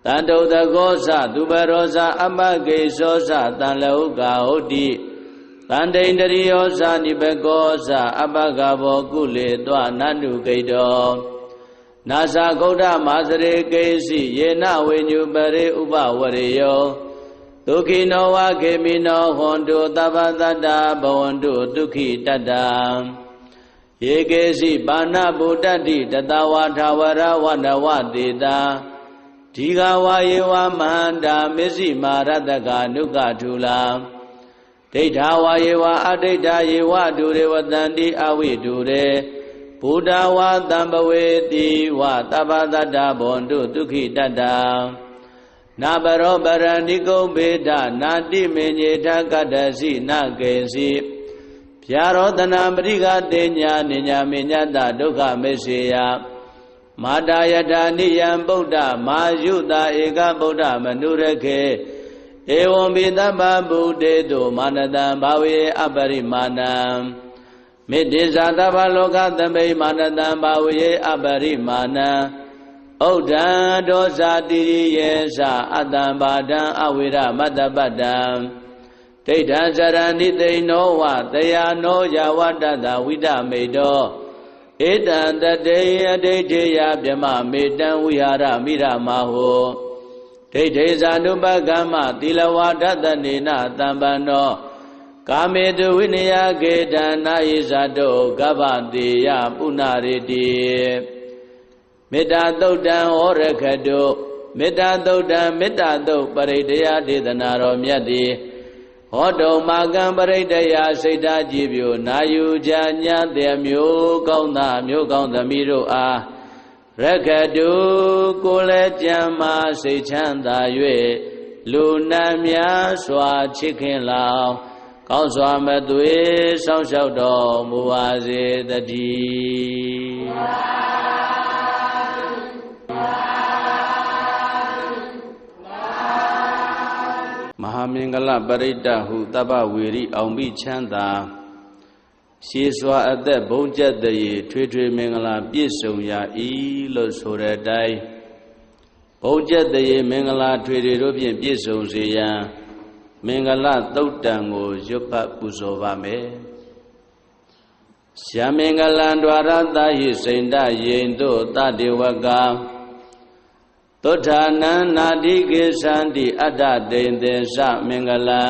တန္တုတကောသသူပရောဇာအမဂေသောသတံလဟုကာဟုတ်တိတန္တိန္ဒရိယောဇာနိဘကောဇာအပဂဘောကုလေတောနန္တုဂိတော နာဇာဂုဋ္ဌမာစရေကေစီယေနဝိညုပရေဥပဝရေယောဒုက္ခိနောဝခေမိနောဟွန်တုသဗ္ဗတတ္တဘဝန္တုဒုက္ခိတတ္တယေကေစီပါဏဗုဒ္ဓတိတတဝါထာဝရဝနဝတေတာဒီဃဝါယေဝမန္တာမစ္စည်းမာရတကနုကထုလာဒိဋ္ဌာဝါယေဝအဒိဋ္ဌာယေဝဒုရေဝတန္တိအဝိဒုရေဘုဒ္ဓဝါတံပဝေတိဝသဗ္ဗတတ္တဘဝန္တုဒုက္ခိတတ္တနာဘရောပရဏိကုံဘေဒနာတိမေညေထကတ္တစီနကေစီဗျာရောတနာပရိကတေညာနိညာမေညတဒုက္ခမေစေယမာတာယထာနိယံဗုဒ္ဓမာယုတာဧကဗုဒ္ဓမနုရခေဧဝံပိသဗ္ဗဗုဒေတုမာနတံဘာဝေအပရိမာဏံမေတ္တိဇာသဗ္ဗလောကသမိမာနတံဘာဝေအပရိမာဏံဥဒ္ဒံဒောဇာတိရိယေသအတ္တံဘာဒံအဝိရမတ္တပတ္တံဒိဋ္ဌံစရဏိသိနောဝတယာနောယဝတ္တတဝိဒမေတောဧတံတတေယဒိဋ္ဌေယဗြမမေတံဝိဟာရမိရမဟောဒိဋ္ဌေဇာနုပကမ္မသီလဝါဒတနေနတံပန္နောကာမေတုဝိနယကေတံနာယိဇာတောကဗ္ဗတေယပုဏ္ဏရေတိမေတ္တာသုတ်တံဟောရခတုမေတ္တာသုတ်တံမေတ္တာသုတ်ပရိတ္တယဒေသနာတော်မြတ်သည်ဟောတုံမာကံပရိတ္တယစိတ်ဓာကြည်ပြိုနာယူကြညာတဲ့မျိုးကောင်းသားမျိုးကောင်းသမီးတို့အားရခတုကိုယ်လည်းကြံမာစိတ်ချမ်းသာ၍လူနာများစွာချစ်ခင်လောင်ကောင်းစွာမသွေစောင့်ရှောက်တော်မူပါစေတည်းမဟာမင်္ဂလပရိတ္တဟုတပ္ပဝေရိအောင်ပြီးချမ်းသာရှည်စွာအသက်ဘုံကျက်တည်းထွေထွေမင်္ဂလာပြည့်စုံရာဤလို့ဆိုတဲ့အတိုင်းဘုံကျက်တည်းမင်္ဂလာထွေထွေတို့ဖြင့်ပြည့်စုံစေရန်မင်္ဂလသုတ်တံကိုရွတ်ဖတ်ပူဇော်ပါမယ်ရှာမင်္ဂလံ द्वार တာဟိစိန္ဒယိန်တို့တတေဝကသုဋ္ဌာနံနာတိကေသန္တိအတ္တတိန်သေသမင်္ဂလံ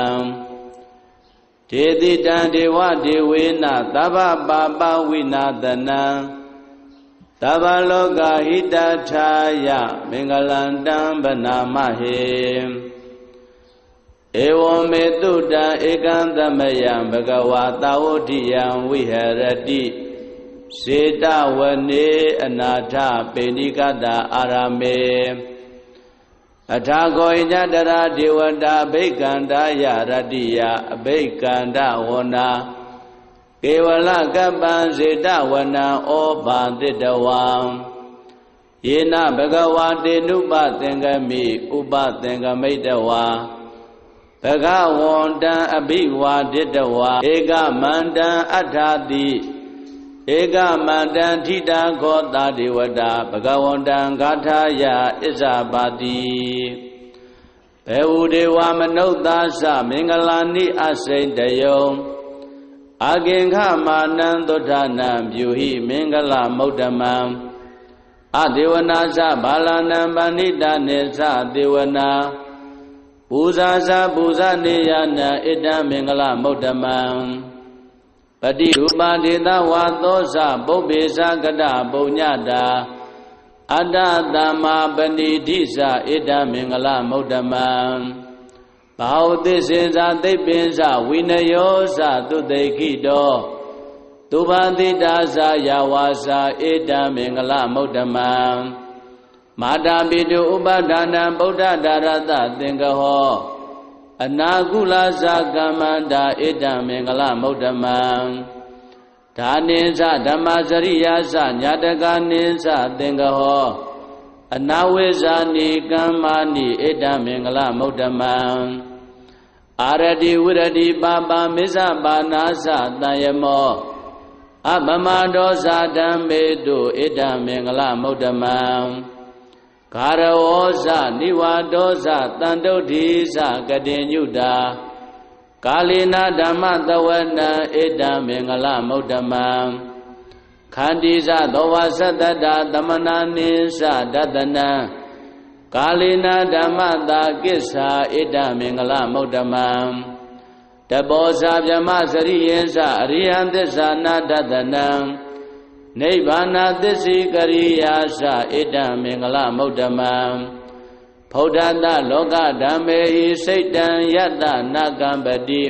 ဒေတိတံဒေဝဒေဝေနသဗ္ဗပါပဝိနာသနံသဗ္ဗလောကဟိတထာယမင်္ဂလံတံဗနာမဟေဧဝံမေတုတံဧကံသမယံဘဂဝါသာဝတိယံဝိဟရတိစေတဝနေအနာထပေဏိကတအာရမေအထာဂောညတရာဒေဝတာအဘိကန္တာယရတိယအဘိကန္တဝနာကေဝလကပ္ပံစေတဝနံဩဘာတိတဝံယေနဘဂဝါတေနုပသင်္ကမိဥပသင်္ကမိတဝါဘဂဝန္တံအဘိဝါဒိတဝါဧကမန္တံအဋ္ဌာတိဧကမန္တံထိတာခောတာဒေဝတာဘဂဝန္တံဂါထာယဣဇာပါတိဘေဝဒေဝမနုဿာသမင်္ဂလာနိအစိတယုံအာကင်္ခမာနံသုဋ္ဌာနံပြုဟိမင်္ဂလမௌတ္တမံအဒေဝနာသဘာလနံပဏိတနေသဒေဝနာပူဇာသပူဇာနေယနံဣတံမင်္ဂလမௌတ္တမံပတိရူပဒေသဝါသောဇပုပ္ပေသကတပုညတာအတ္တသမ္မာပဏိတိသဣတံမင်္ဂလမௌတ္တမံဘာဝသစ္စေသာသိပ္ပင်္စဝိနယောသသုတေခိတောသုဘတိတာသာယဝါစာဣတံမင်္ဂလမௌတ္တမံမာတာပိတုဥပဒါနံဗုဒ္ဓဒါရတသင်္ကဟောအနာကုလသကမ္မန္တာဣတံမင်္ဂလမௌတ္တမံဒါနိသဓမ္မစရိယာသညာတကနိသသင်္ကဟောအနာဝိဇာနိကမ္မာနိဣတံမင်္ဂလမௌတ္တမံအာရတိဝရတိပါပါမစ္ဆပါနာသတံယမောအပမဒောဇာဓမ္မေတုဣတံမင်္ဂလမௌတ္တမံဂါရဝောဇနိဝါဒောဇတန္တုဋ္ဌိဇကတိညုတာကာလေနဓမ္မတဝနံဣတံမင်္ဂလမௌတ္တမံ ခန္တီဇသောဝသတ္တတာသမနာနိသဒတနံကာလိနာဓမ္မတာကိစ္ဆာဣဒမင်္ဂလမௌတမံတပောဇာဗျမစရိယေသအရိယသစ္စာနာဒတနံနိဗ္ဗာနသစ္စိကရိယာသဣဒမင်္ဂလမௌတမံဗုဒ္ဓတလောကဓမ္မေဟိစိတ်တံယတ္တနာကံပတိ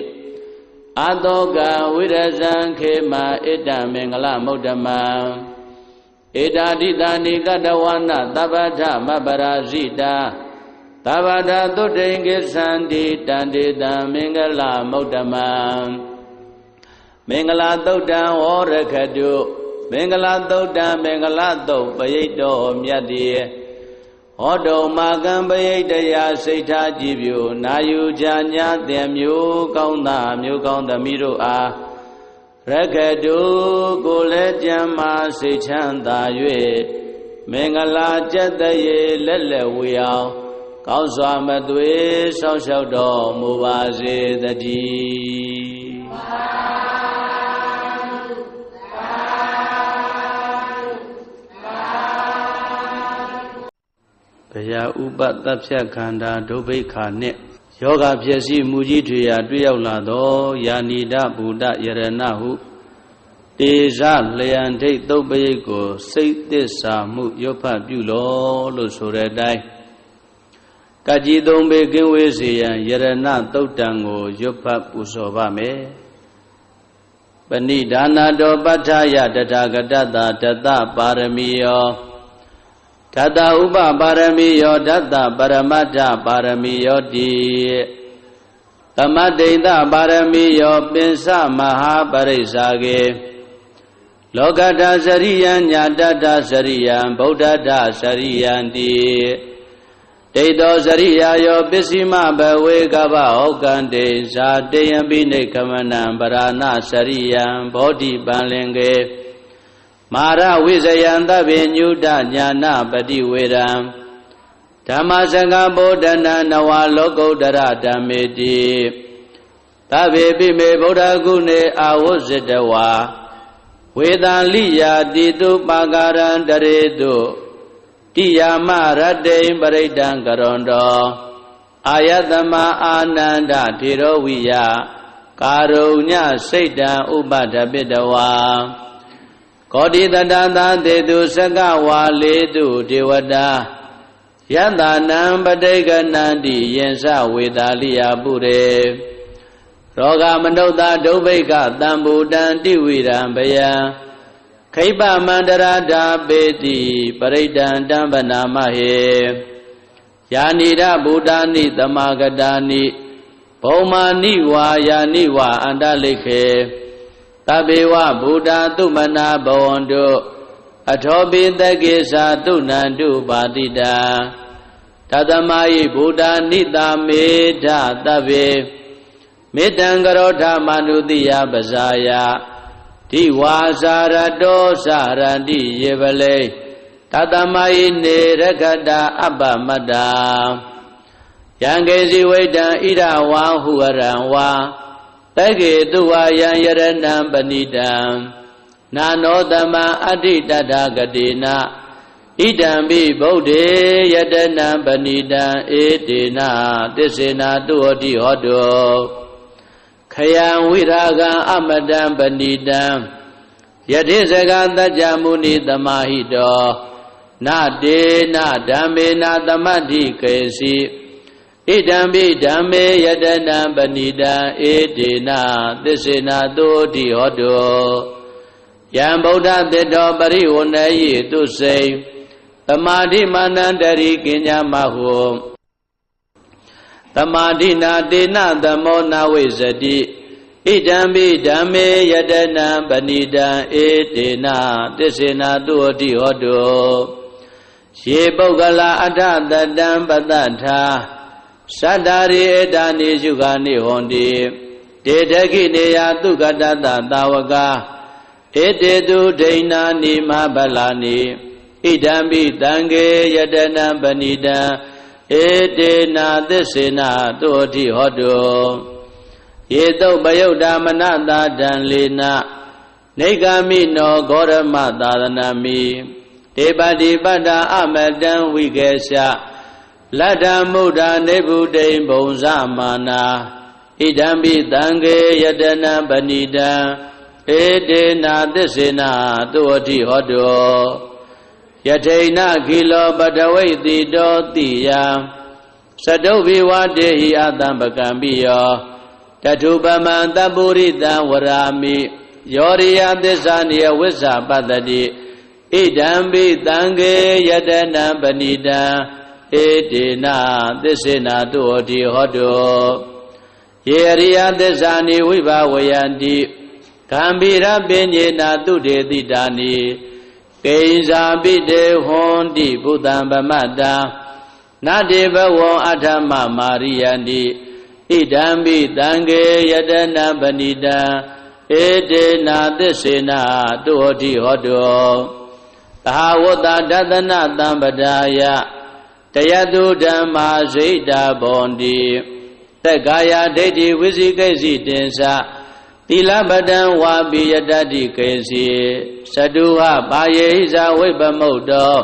အတောကဝိရဇံခေမဣဒမင်္ဂလမௌတမံဧတာတိတာနိကတဝနာသဗ္ဗထမပရာဇိတာသဗ္ဗထသုတ္တိံကိသန္တိတန္တိတံမင်္ဂလမௌတမံမင်္ဂလသုတ်တံဝရခတုမင်္ဂလသုတ်တံမင်္ဂလသုတ်ပရိတ်တောမြတ်တိဟောတုံမာကံပရိတ်တရားစိတ်ထားကြည်ပြုနာယူကြညာတဲ့မျိုးကောင်းသားမျိုးကောင်းသမီးတို့အားရခတုကိုလည်းကြံမာစိတ်ချမ်းသာ၍မင်္ဂလာကျက်တရေလက်လက်ဝေအောင်ကောင်းစွာမသွေဆောက်ရှောက်တော်မူပါစေတည်းဘုရားဥပတဖြတ်ခန္ဓာဒုဗိခာနှင့်ယောဂဖြစ်စီမူကြီးထွေရာတွေ့ရောက်လာသောယာနိဒဗုဒ္ဓယရဏဟုတေဇလျံဒိဋ္ဌသုတ်ပရိတ်ကိုစိတ်သစ္စာမှုရွတ်ဖတ်ပြုလောလို့ဆိုတဲ့အတိုင်းကကြီးသုံးပေကင်းဝေးစေရန်ယရဏသုတ်တံကိုရွတ်ဖတ်ပူဇော်ပါမယ်ပဏိဒါနာတောပဋ္ဌာယတထာဂတတတတပါရမီယောဓတ္တဥပပါရမီယောဓတ္တပရမတ္ထပါရမီယောတိသမတ္တိတပါရမီယောပင်စမဟာပရိစ္ဆာကေလောကတ္တစရိယံညာတတ္တစရိယံဗုဒ္ဓတ္တစရိယံတိဒိဋ္ဌောစရိယာယောပစ္စည်းမဘဝေကဗ္ဗဟောကံတေဇာတေယံပိနေခမနံပရဏစရိယံဘောဓိပန်လင်ကေမာရဝိဇယံသဗ္ဗညုတညာနာပတိဝေရံဓမ္မစကဗောဓနာနဝလောကုတ္တရဓမ္မေတိသဗ္ဗေပိမေဗုဒ္ဓဂုဏေအာဝုဇ္ဇတဝါဝေတံလိယာတိတုပါကာရံတရေတုတိယာမရတ္တိံပရိဒံကရွန်တောအာယတမအာနန္ဒထေရဝိယကာရုညစိတ်တံဥပဒပိတဝါကောတိတတသတေတုစကဝါလေတုဒေဝတာယတနံပဋိကနန္တိယင်္စဝေတာလိယပုရေရောဂမနုဿဒုဗိကတံဘူတံတိဝိရံဘယံခိပမန္တရာဓာပေတိပရိဒံတံဗနာမဟေယာနိဒဗုဒ္ဓာနိသမာဂတာနိဘုံမာနိဝါယာနိဝါအန္တလိခေသဗ္ဗေဝဗုဒ္ဓသုမနာဘဝန္တုအထောပိတကေသာတုဏန္တုပါတိတာတသမယိဗုဒ္ဓနိတာမေဓသဗ္ဗေမေတ္တံကရောဓမနုတိယပဇာယဒီဝါစာရတောစာရန္တိယေပလေတသမယိနေရခတာအပ္ပမတ္တာယံကေစီဝိတံဣရဝါဟုရံဝါတကေတုဝါယံယရဏံပဏိတံနာနောတမံအဋ္ဌိတတဂတိနာဣဒံပိဗုဒ္ဓေယတနံပဏိတံဧတေနသစ္စေနာတုဟောတိဟောတောခယံဝိရာဂံအမတံပဏိတံယတိစကသัจ जा မုနိသမာဟိတောနတေနဓမ္မေနသမတ္ထိကေစီဣဒံပိဓမ္မေယတနံပဏိတံဧတေနသစ္စေနာတုဟောတိဟောတောယံဗုဒ္ဓသတ္တောပရိဝဏယိတုစိံသမာဓိမာနန္တရိကိညာမဟုသမာဓိနာတေနသမောနာဝိဇတိဣဒံပိဓမ္မေယတနံပဏိတံဧတေနသစ္စေနာတုဟောတိဟောတောယေပုဂ္ဂလာအထတတံပတ္တထာသတ္တာရိဧတာနိယုဂာနိဟောတိတေထခိနေယသုကတတသာဝကာဧတေတုဒိဏာနိမဗလာနိဣဒံပိတံကေယတနံပဏိတံဧတေနာသစ္စေနာတုဟောတိဟောတောယေတုပယုတ်တာမနတာတံလေန နေဂမိနောဂောရမသာသနာမိတေပတိပတ္တာအမတံဝိကေရှလတ္တမုဒ္ဒနေဗုဒိံဘုံဇမာနာဣဒံပိတံခေယတနာပဏိတံဧတေနာသစ္စေနာသုဝတိဟောတောယထိဏခိလောပတဝိတိတောတိယသတုဘိဝတေဟိအတံပကံပိယောတထုပမံတပုရိတံဝရာမိယောရိယသစ္စာနိယဝိစ္ဆပတ္တိဣဒံပိတံခေယတနာပဏိတံဧတေနာသစ္စေနာသုဝတိဟောတောယေရိယသစ္စာနိဝိဘဝယန္တိဂံဗီရပညေနာတုတေတိတာနိကိဉ္စာပိတေဟွန်တိဘုဒ္ဓံဗမတ္တာနတေဘဝံအထမမာရိယန္တိဣဒံပိတံခေယတနာပဏိတံဧတေနာသစ္စေနာတုဟောတိဟောတောသဟဝတ္တဒသနသံပဒါယတယတုဓမ္မာဇိတာဘောန္တိသက္ကာယဒိဋ္ဌိဝိသိကိစီတင်္စသီလပတံဝါပိယတတိကေစီသတုဟပါယေဟိဇဝိပမုတ်တော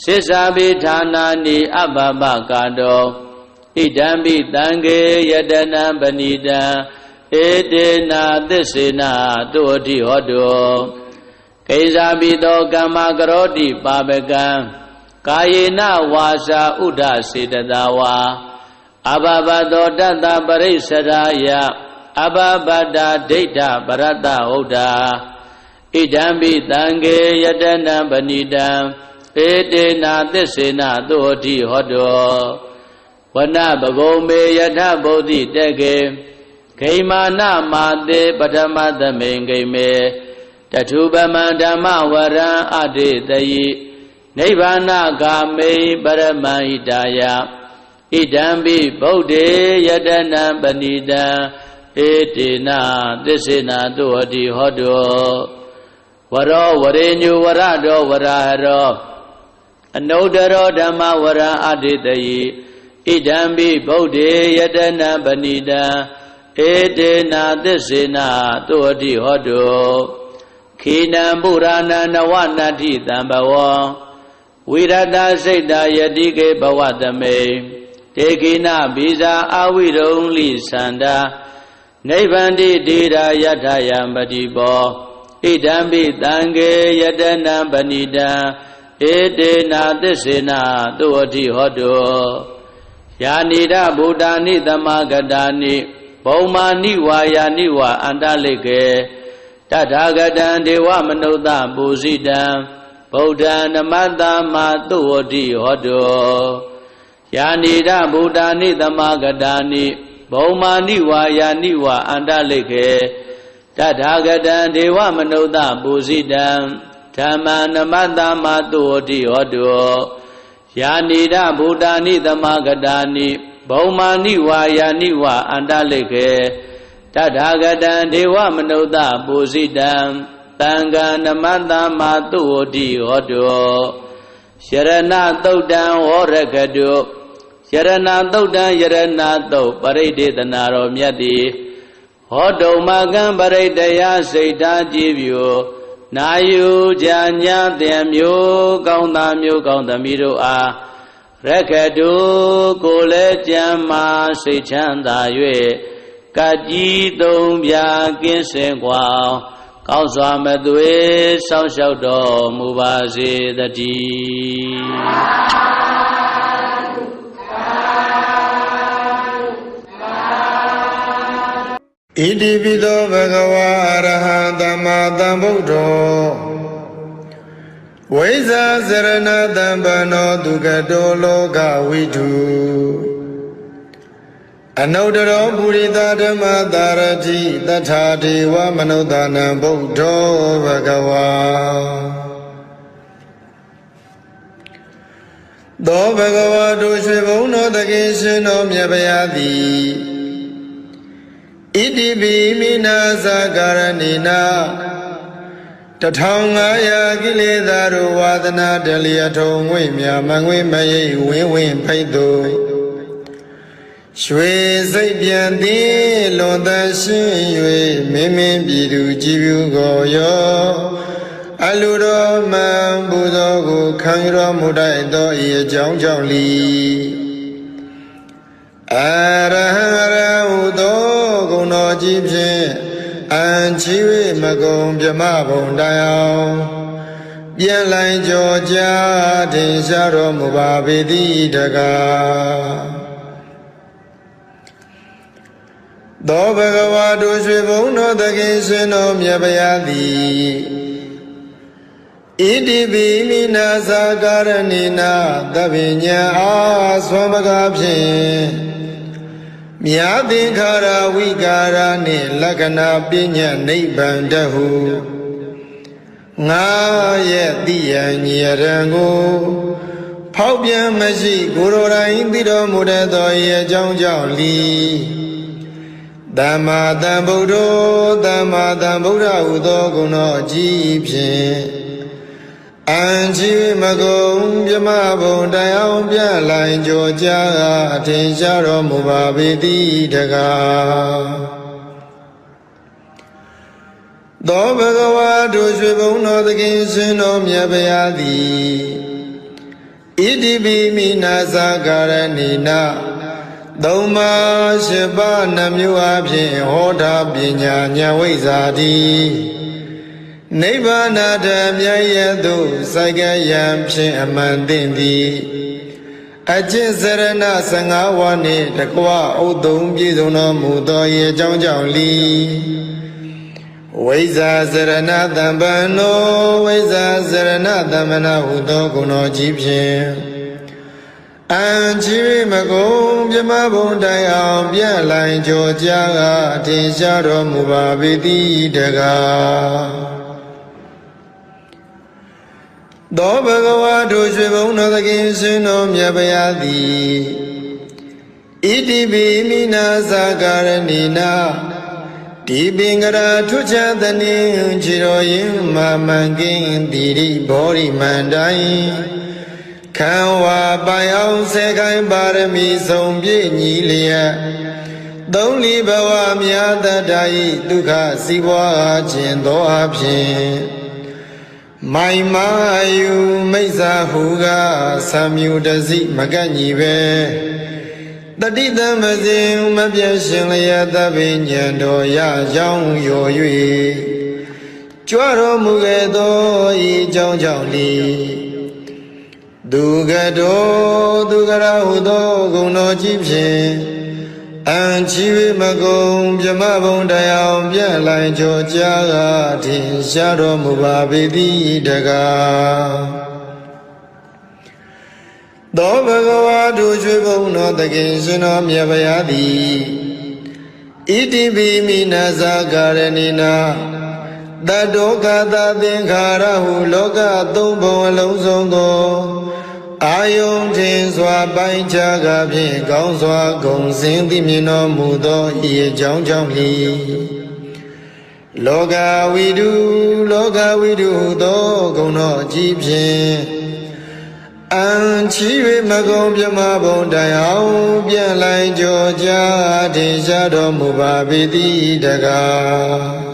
စိစ္ဆာပိဌာနာနိအပပကာတောဣဒံပိတံခေယတနာပဏိတံဧတေနာသစ္စေနာသုဝတိဟောတောကိဉ္စာပိတောကမ္မကရောတိပါပကံကာယေနဝါစာဥဒ္ဒစေတသာဝါအဘဘတောတတ္တပရိစ္ဆရာယအဘဘတ္တဒိဋ္ဌပရတ္တဟုတ်တာဣဒံပိတံခေယတနာပဏိတံဧတေနာသစ္စေနာသုဟောတိဟောတောဝနဘဂုံမေယထဗုဒ္ဓိတေကေဂိမာနမာတေပထမသမိန်ဂိမေတထုပမံဓမ္မဝရံအတေတယိနိဗ္ဗာနဂာမိပရမံဣတာယဣဒံပိဗုဒ္ဓေယတနာပဏိတံဧတေနာသစ္စေနာသုဟောတိဟောတောဝရောဝရေညုဝရတောဝရဟရောအနုတ္တရောဓမ္မဝရံအတေတယိဣဒံပိဗုဒ္ဓေယတနာပဏိတံဧတေနာသစ္စေနာသုဟောတိဟောတောခိနံပုရာဏနဝနတ္ထိတံဘဝံဝိရတစိတ်တာယတိကေဘဝတမေတေခိနဘိဇာအဝိရုံလိသန္တာနိဗ္ဗန္တိတိရာယထယံပတိဘောဣဒံပိတံခေယတနာပဏိတံဧတေနာသစ္စေနာသုဟောတိဟောတောယာနိဒဗုဒ္ဓာနိသမဂတာနိဘုံမာနိဝါယာနိဝါအန္တလိကေတထာဂတံဒေဝမနုဿပူဇိတံဗုဒ္ဓံနမတ္တမသုဝတိဟောတောယာနိဒဗုဒ္ဓာနိသမဂတာနိဘုံမာနိဝါယာနိဝါအန္တလိကေတထာဂတံဒေဝမနုဿပူဇိတံဓမ္မံနမတ္တမသုဝတိဟောတောယာနိဒဗုဒ္ဓာနိသမဂတာနိဘုံမာနိဝါယာနိဝါအန္တလိကေတထာဂတံဒေဝမနုဿပူဇိတံသံဃာနမတ္တမသုဝတိဟောတောယရဏသုတ်တံဝရကတုယရဏသုတ်တံယရဏသုတ်ပရိဒေသနာတော်မြတ်သည်ဟောတုံမကံပရိတယစိတ်ဓာကြည်ပြုနာယူကြညာတဲ့မျိုးကောင်းသားမျိုးကောင်းသမီးတို့အားရကတုကိုလည်းကြံမာစိတ်ချမ်းသာ၍ကကြီးသုံးပြကင်းစင်ကွာကောင်းစွာမသွေစောင့်ရှောက်တော်မူပါစေတည်းဣတိပိသောဘဂဝါအရဟံသမ္မာသမ္ဗုဒ္ဓောဝိဇ္ဇာစရဏတံပနောဒုက္ခတောလောကဝိတုအနုတ္တရောပုရိသဓမ္မသာရတိတထာဒေဝမနုဿာနံဗုဒ္ဓောဘဂဝါသောဘဂဝါတို့ရွှေဘုံတော်တခင်ရှင်တော်မြတ်ဗျာသည်ဣတိပိမိနာသကာရဏိနာ1500ကိလေသာတို့ဝါဒနာတလျထုံငွေ့မြမငွေ့မရိပ်ဝင်းဝင်းဖိတ်သူ ရွှေစိတ်ပြန်သည်လွန်သက်ရှင်၍မင်းမင်းပြည်သူကြည်ဖြူကိုရောအလူတော်မှန်ပူဇော်ကိုခံရတော်မူတတ်သောဤအကြောင်းကြောင့်လီအရဟံရဟုသောဂုဏ်တော်ကြီးဖြင့်အံချီ၍မကုံပြမဘုံတိုင်အောင်ပြန်လိုက်ကြောကြထင်ရှားတော်မူပါပေသည်တကားသောဘဂဝါတို့ရွှေဘုံတော်သခင်ရှင်တော်မြတ်ဗျာသည်ဣတိပိမိနာသာကာရဏိနာသဗ္ဗညံအားဆွမ်းပကားဖြင့်မြာသင်္ခါရဝိကာရနှင့်လက္ခဏာပညာနိဗ္ဗာန်တဟုငါရဲ့တိယံညရံကိုဖောက်ပြန်မရှိကိုယ်တော်တိုင်သိတော်မူတဲ့သောဤအကြောင်းကြောင့်လီသမ္မာသမ္ဗုဒ္ဓောသမ္မာသမ္ဗုဒ္ဓဟုသောဂုဏ်တော်ကြီးဖြင့်အံချီမကုံပြမဘုံတိုင်အောင်ပြလိုက်ကြောကြအထင်ရှားတော်မူပါပေသည်တကားသောဘဂဝါတို့ရွှေဘုံတော်သခင်ရှင်တော်မြတ်ဗျာသည်ဣတိပိမိနာသာကာရဏိနာသုံးပါးရှိပါးနှမျိုးအဖြစ်ဟောတာပညာဉာဏ်ဝိဇ္ဇာတိနိဗ္ဗာန်တမြတ်ရဲ့သို့စိုက်ကယံဖြင့်အမှန်သိသည်အကျင့်စရဏ15ဝါးနှင့်တကွဥဒုံပြည့်စုံတော်မူသောဤအကြောင်းကြောင့်လီဝိဇ္ဇာစရဏတမ္ပန္နောဝိဇ္ဇာစရဏတမ္ပနာဟုသောဂုဏ်တော်ကြီးဖြင့်အံချီမကုံပြမဘုံတိုင်အောင်ပြန့်လိုက်ကြောကြအထင်ရှားတော်မူပါပေသည်တကားသောဘဂဝါတို့ရွှေဘုံတော်သခင်ရှင်တော်မြတ်ဗျာသည်ဣတိပိမိနာသာကာရဏိနာဒီပင်္ဂရာထုချသနေခြေတော်ရင်မာမန်ကင်းတိရိဘောရိမန္တိုင်ခံဝါပိုင်အောင်ဆယ်ခိုင်ပါရမီဆုံးပြည့်ညီလျက်သုံးလီဘဝမြတ်တတ္တဤဒုက္ခစီးပွားခြင်းသောအဖြစ်မိုင်မာယူမိစ္ဆာဟုကသံမြူတစီမကန့်ညီပဲတတိတမဇင်မပြည့်ရှင်လျက်သဗ္ဗညံတော်ရကြောင်းရော်၍ကြွတော်မူခဲ့သောဤကြောင်းကြောင့်လီဒုက္ခတောဒုက္ခရဟုသောဂုဏ်တော်ကြီးဖြင့်အံချီမကုံပြမဘုံတရားပြန့်လိုက်ကြောကြထင်ရှားတော်မူပါပေသည်တကားသောဘဂဝါတို့ရွှေဘုံတော်သခင်ရှင်တော်မြတ်ဗျာသည်ဣတိပိမိနာသာကာရဏိနာတတောကသသင်္ခါရဟုလောကသုံးဘုံအလုံးစုံသောအာယုန်ထင်စွာပိုင်းခြားကဖြင့်ကောင်းစွာဂုံစင်သိမြင်တော်မူသောဤအကြောင်းကြောင့်လီလောကဝိတုသောဂုဏ်တော်ကြီးဖြင့်အံချီ၍မကုံပြမဘုံတိုင်အောင်ပြန့်လိုက်ကြောကြထင်ရှားတော်မူပါပေသည်တကား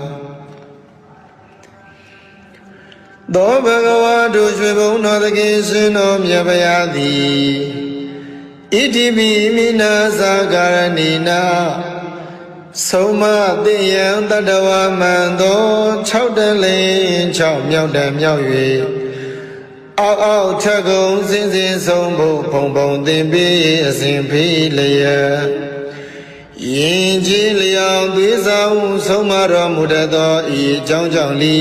သောဘဂဝါတို့ရွှေဘုံတော်သခင်ရှင်တော်မြတ်ဗျာသည်ဣတိပိမိနာသာကာရဏိနာဆုံးမသိယံတတဝမံသော6တန်လင်း6မြောက်တန်မြောက်၍အောက်ထက်ကုံစင်စင်ဆုံးဖို့ဖုံဖုံသင်ပေးအစဉ်ဖေးလျက်ယင်ကြီးလျောင်သွေးဆောင်ဆုံးမတော်မူတတ်သောဤအကြောင်းကြောင့်လီ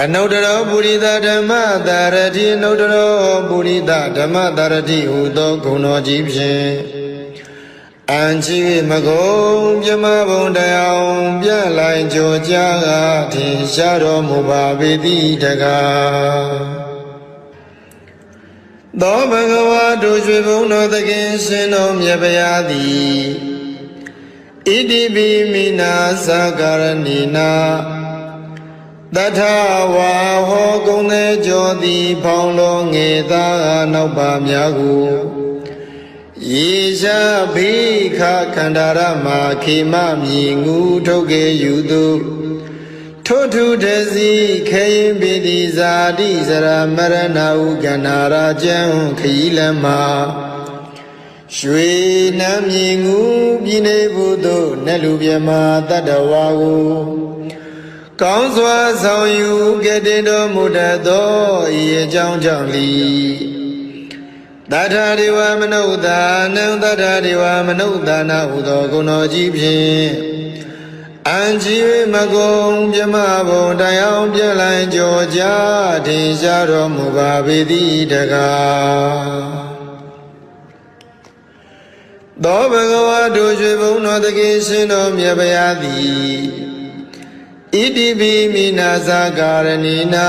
အနုတ္တရောပုရိသဓမ္မတာရတိအနုတ္တရောပုရိသဓမ္မတာရတိဟုသောဂုဏ်တော်ကြီးဖြင့်အံချီမကုံပြမဘုံတရားပြလိုက်ကြောကြထင်ရှားတော်မူပါပေသည်တကားသောဘဂဝါတို့ရွှေဘုံတော်သခင်ရှင်တော်မြတ်ဗျာသည်ဣတိပိမိနာသာကာရဏိနာတထဝါဟောကုံသေးကြောသည်ဖောင်းလုံးငေသားနောက်ပါများကို ယေရှာဘိခခန္ဓာရမခေမမြည်ငူထုတ်ကေယူသူထိုထုတစီခေရင်ပိတိဇာတိစရမရဏဟုကန္နာရာကျံခရီးလမရွှေနမ်းမြည်ငူပြည်နေဘုသို့နတ်လူမြမတတ္တဝါကိုကောင်းစွာဆောင်ယူကတည်တော်မူတတ်သောဤအကြောင်းကြောင့်လီတထာဒေဝမနုဿာနံတထာဒေဝမနုဿာနာဟုသောဂုဏတော်ကြီးဖြင့်အံကြီးမကုံမြမဘုံတရားပြလိုင်းကြောကြထင်ရှားတော်မူပါပေသည်တကားသောဘဂဝါတို့ရွှေဘုံတော်တခင်ရှင်တော်မြတ်ဗျာသည်ဣတိပိမိနာဇာကာရဏိနာ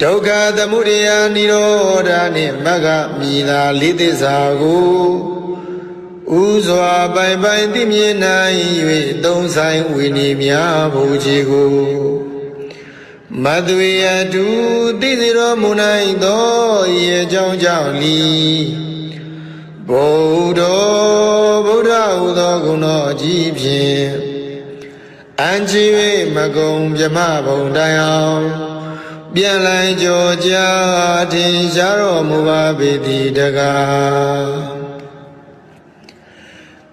ဒုက္ခသမုဒယနိရောဓနှင့်မဂ္ဂမိသာလေးသစ္စာကိုဥစွာပိုင်ပိုင်သိမြင်နိုင်၍သုံးဆိုင်ဝိနည်းများဘုရားကိုမသွေအတူသိစေတော်မူနိုင်သောဤအကြောင်းကြောင့်လီဗုဒ္ဓဟူသောဂုဏတော်ကြီးဖြင့်အံကြီး၍မကုံမြမဘုံတိုင်အောင်ပြန်လိုက်ကြောကြထင်ရှားတော်မူပါပေသည်တကား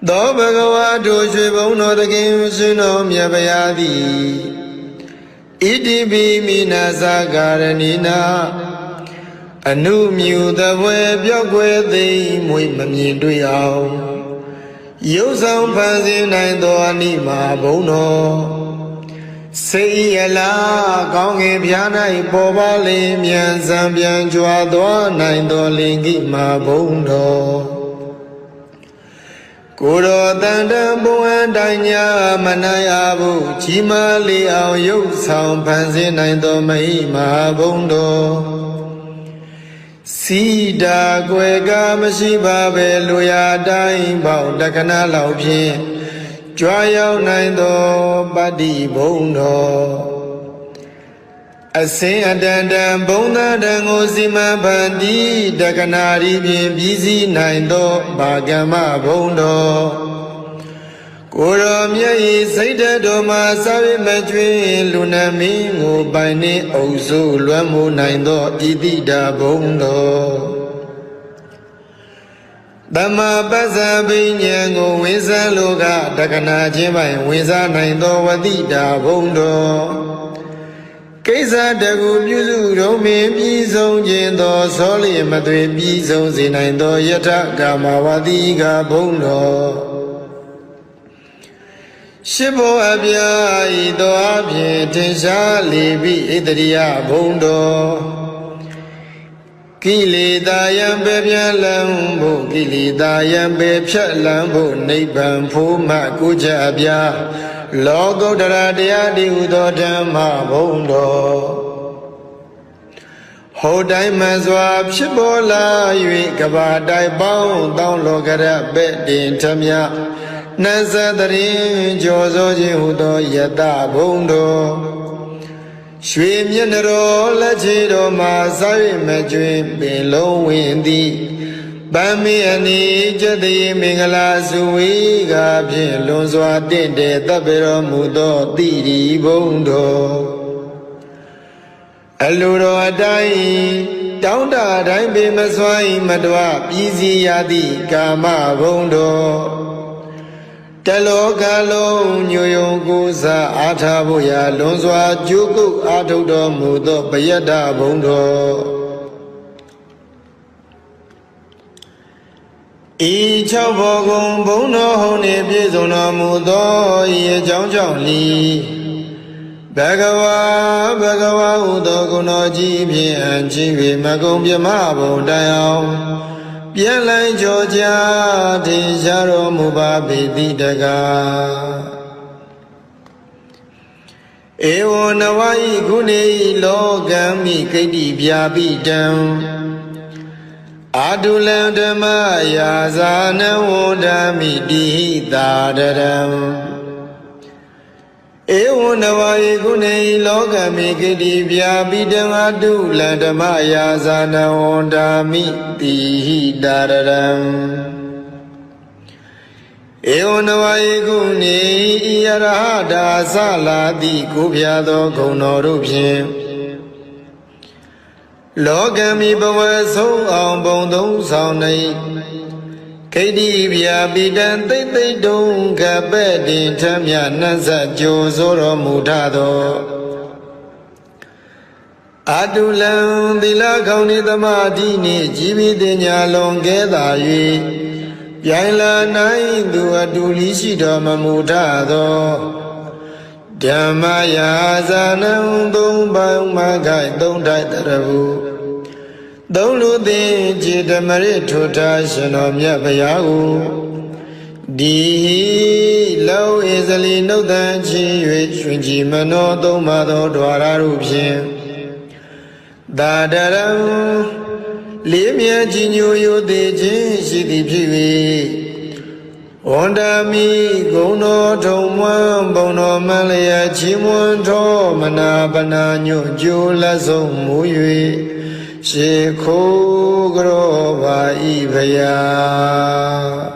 သောဘဂဝါတို့ရွှေဘုံတော်တခင်ရှင်တော်မြတ်ဗျာသည်ဣတိပိမိနာဇာကာရဏိနာအနုမြူသဘွယ်ပြောက်ွယ်သိမ့်မွေမမြင်တွေ့အောင်ရုပ်ဆောင်ဖန်ဆင်းနိုင်သောအနိမာဘုံတော်စေရလားကောင်းငင်ပြား၌ပေါ်ပါလေမြန်စံပြန်ကြွားသွားနိုင်သောလင်ကိမာဘုံတော်ကိုယ်တော်တန်တံဘုံအတိုင်းညာမနိုင်အဘူးကြီးမားလေအောင်ရုပ်ဆောင်ဖန်ဆင်းနိုင်သောမဟိမာဘုံတော်စီတာကွယ်ကမရှိပါပဲလူရာတိုင်းပေါင်းတက္ကနာလောက်ဖြင့်ကြွားရောက်နိုင်သောပတ္တိဘုံတော်အစင်အတန်တန်ဘုံသာတန်ကိုစီမံဖန်တီးတက္ကနာရီဖြင့်ပြီးစီးနိုင်သောဘာကမ္မဘုံတော်ကိုယ်တော်မြတ်၏စိတ်တော်မှာစာဝိမကျွင်းလူနာမင်းကိုပိုင်နှင့်အုပ်စုလွမ်းမိုးနိုင်သောဣတိတာဘုံတော်သမ္မာပစ္စာပညာကိုဝင်စားလိုကတက္ကနာချင်းပိုင်ဝင်စားနိုင်သောဝတိတာဘုံတော်ကိစ္စတကူပြုစုတော်မင်းပြီးဆုံးခြင်းသောစောလျင်မသွေပြီးဆုံးစေနိုင်သောယထကာမဝတိကဘုံတော်ရှိဘောအပြာဤသောအဖြင့်ထင်ရှားလေပြီဣတရိယဘုံတော်ကိလေသာယံပေပြလံဖို့ကိလေသာယံပေဖြတ်လံဖို့နိဗ္ဗာန်ဖို့မှကိုကြအပြာလောကုတ္တရာတရားတည်ဟူသောဓမ္မဘုံတော်ဟောတိုင်းမှန်စွာဖြစ်ပေါ်လာ၍ကဘာတိုင်းပေါင်းတောင်းလောကရပဲ့တင်ထမြနတ်သတရင်ကြောစောခြင်းဟူသောယတဘုံတော်ရွှေမျက်နှတော်လက်ချေတော်မှာစား၍မကျွင်းပင်လုံးဝင်သည်ဗမ်းမီအနိကျတိမင်္ဂလာစုဝေကဖြင့်လွန်စွာတင့်တယ်တပ်ပေတော်မူသောတိရိဘုံတော်အလိုတော်အတိုင်းတောင်းတတိုင်းပေမစွာမတော်ပြည်စီရသည့်ကာမဘုံတော်တလောကလုံးညိုယုံကိုးစားအားထားဖို့ရာလွန်စွာကြိုးကုပ်အားထုတ်တော်မူသောပယတ္တဘုံတော်ဤ၆ဘောကုံဘုံတော်ဟုန်နှင့်ပြည့်စုံတော်မူသောဤအကြောင်းကြောင့်လီဘဂဝါဟူသောဂုဏတော်ကြီးဖြင့်အံကြီး၍မကုံပြမဘုံတိုင်အောင်ပြန်လိုက်ကြောကြထင်ရှားတော်မူပါပေသည်တကားဧဝံနဝဤခုနေလောကံမိကိတ္တိဗျာပိတံအာတုလံဓမ္မယာဇာနဝန္ဒမိတိဟိတာတရံဧ ဝနဝယေကုနေလောကမေကိတိဗျာပိတံအတုလံဓမ္မယာဇာနဝန္တာမိတိဟိတာရရံဧဝနဝယေကုနေဤယရဟတာသလာတိကိုဖျားသောဂုဏ်တော်တို့ဖြင့်လောကမီဘဝဆုံးအောင်ဘုံသုံးဆောင်နေခိတိဗျာပိတံသိမ့်သိမ့်တုံကပဲ့တင်ထမြနှံ့ဆက်ကြိုဆိုတော်မူထသောအတုလံသီလကောင်းနေသမာဓိနှင့်ជីវិတညာလွန်ကဲသာ၍ပြိုင်လာနိုင်သူအတူလီရှိတော်မမူထသောဓမ္မယာဇာနံသုံးပေါင်းမခိုင်သုံးထိုက်တရဘူးသုံးလူသိจิตမရထုထားရှင်တော်မြတ်ဘုရားကိုဒီလောဧဇလီနှုတ်တန်ချီ၍ရွှင်ကြည်မနောသုံးပါသောဓဝရတို့ဖြင့်သာဒရံလေးမြတ်ကြီးညိုယိုသေးခြင်းရှိသည်ဖြစ်၍ဝန္တာမိဂုံတော်ထုံမွန်းဘုံတော်မလျက်ချီးမွမ်းတော်မနာပနာညွတ်ကြိုးလက်ဆုံးမူ၍ရှေခိုးကြောပါဤဖယား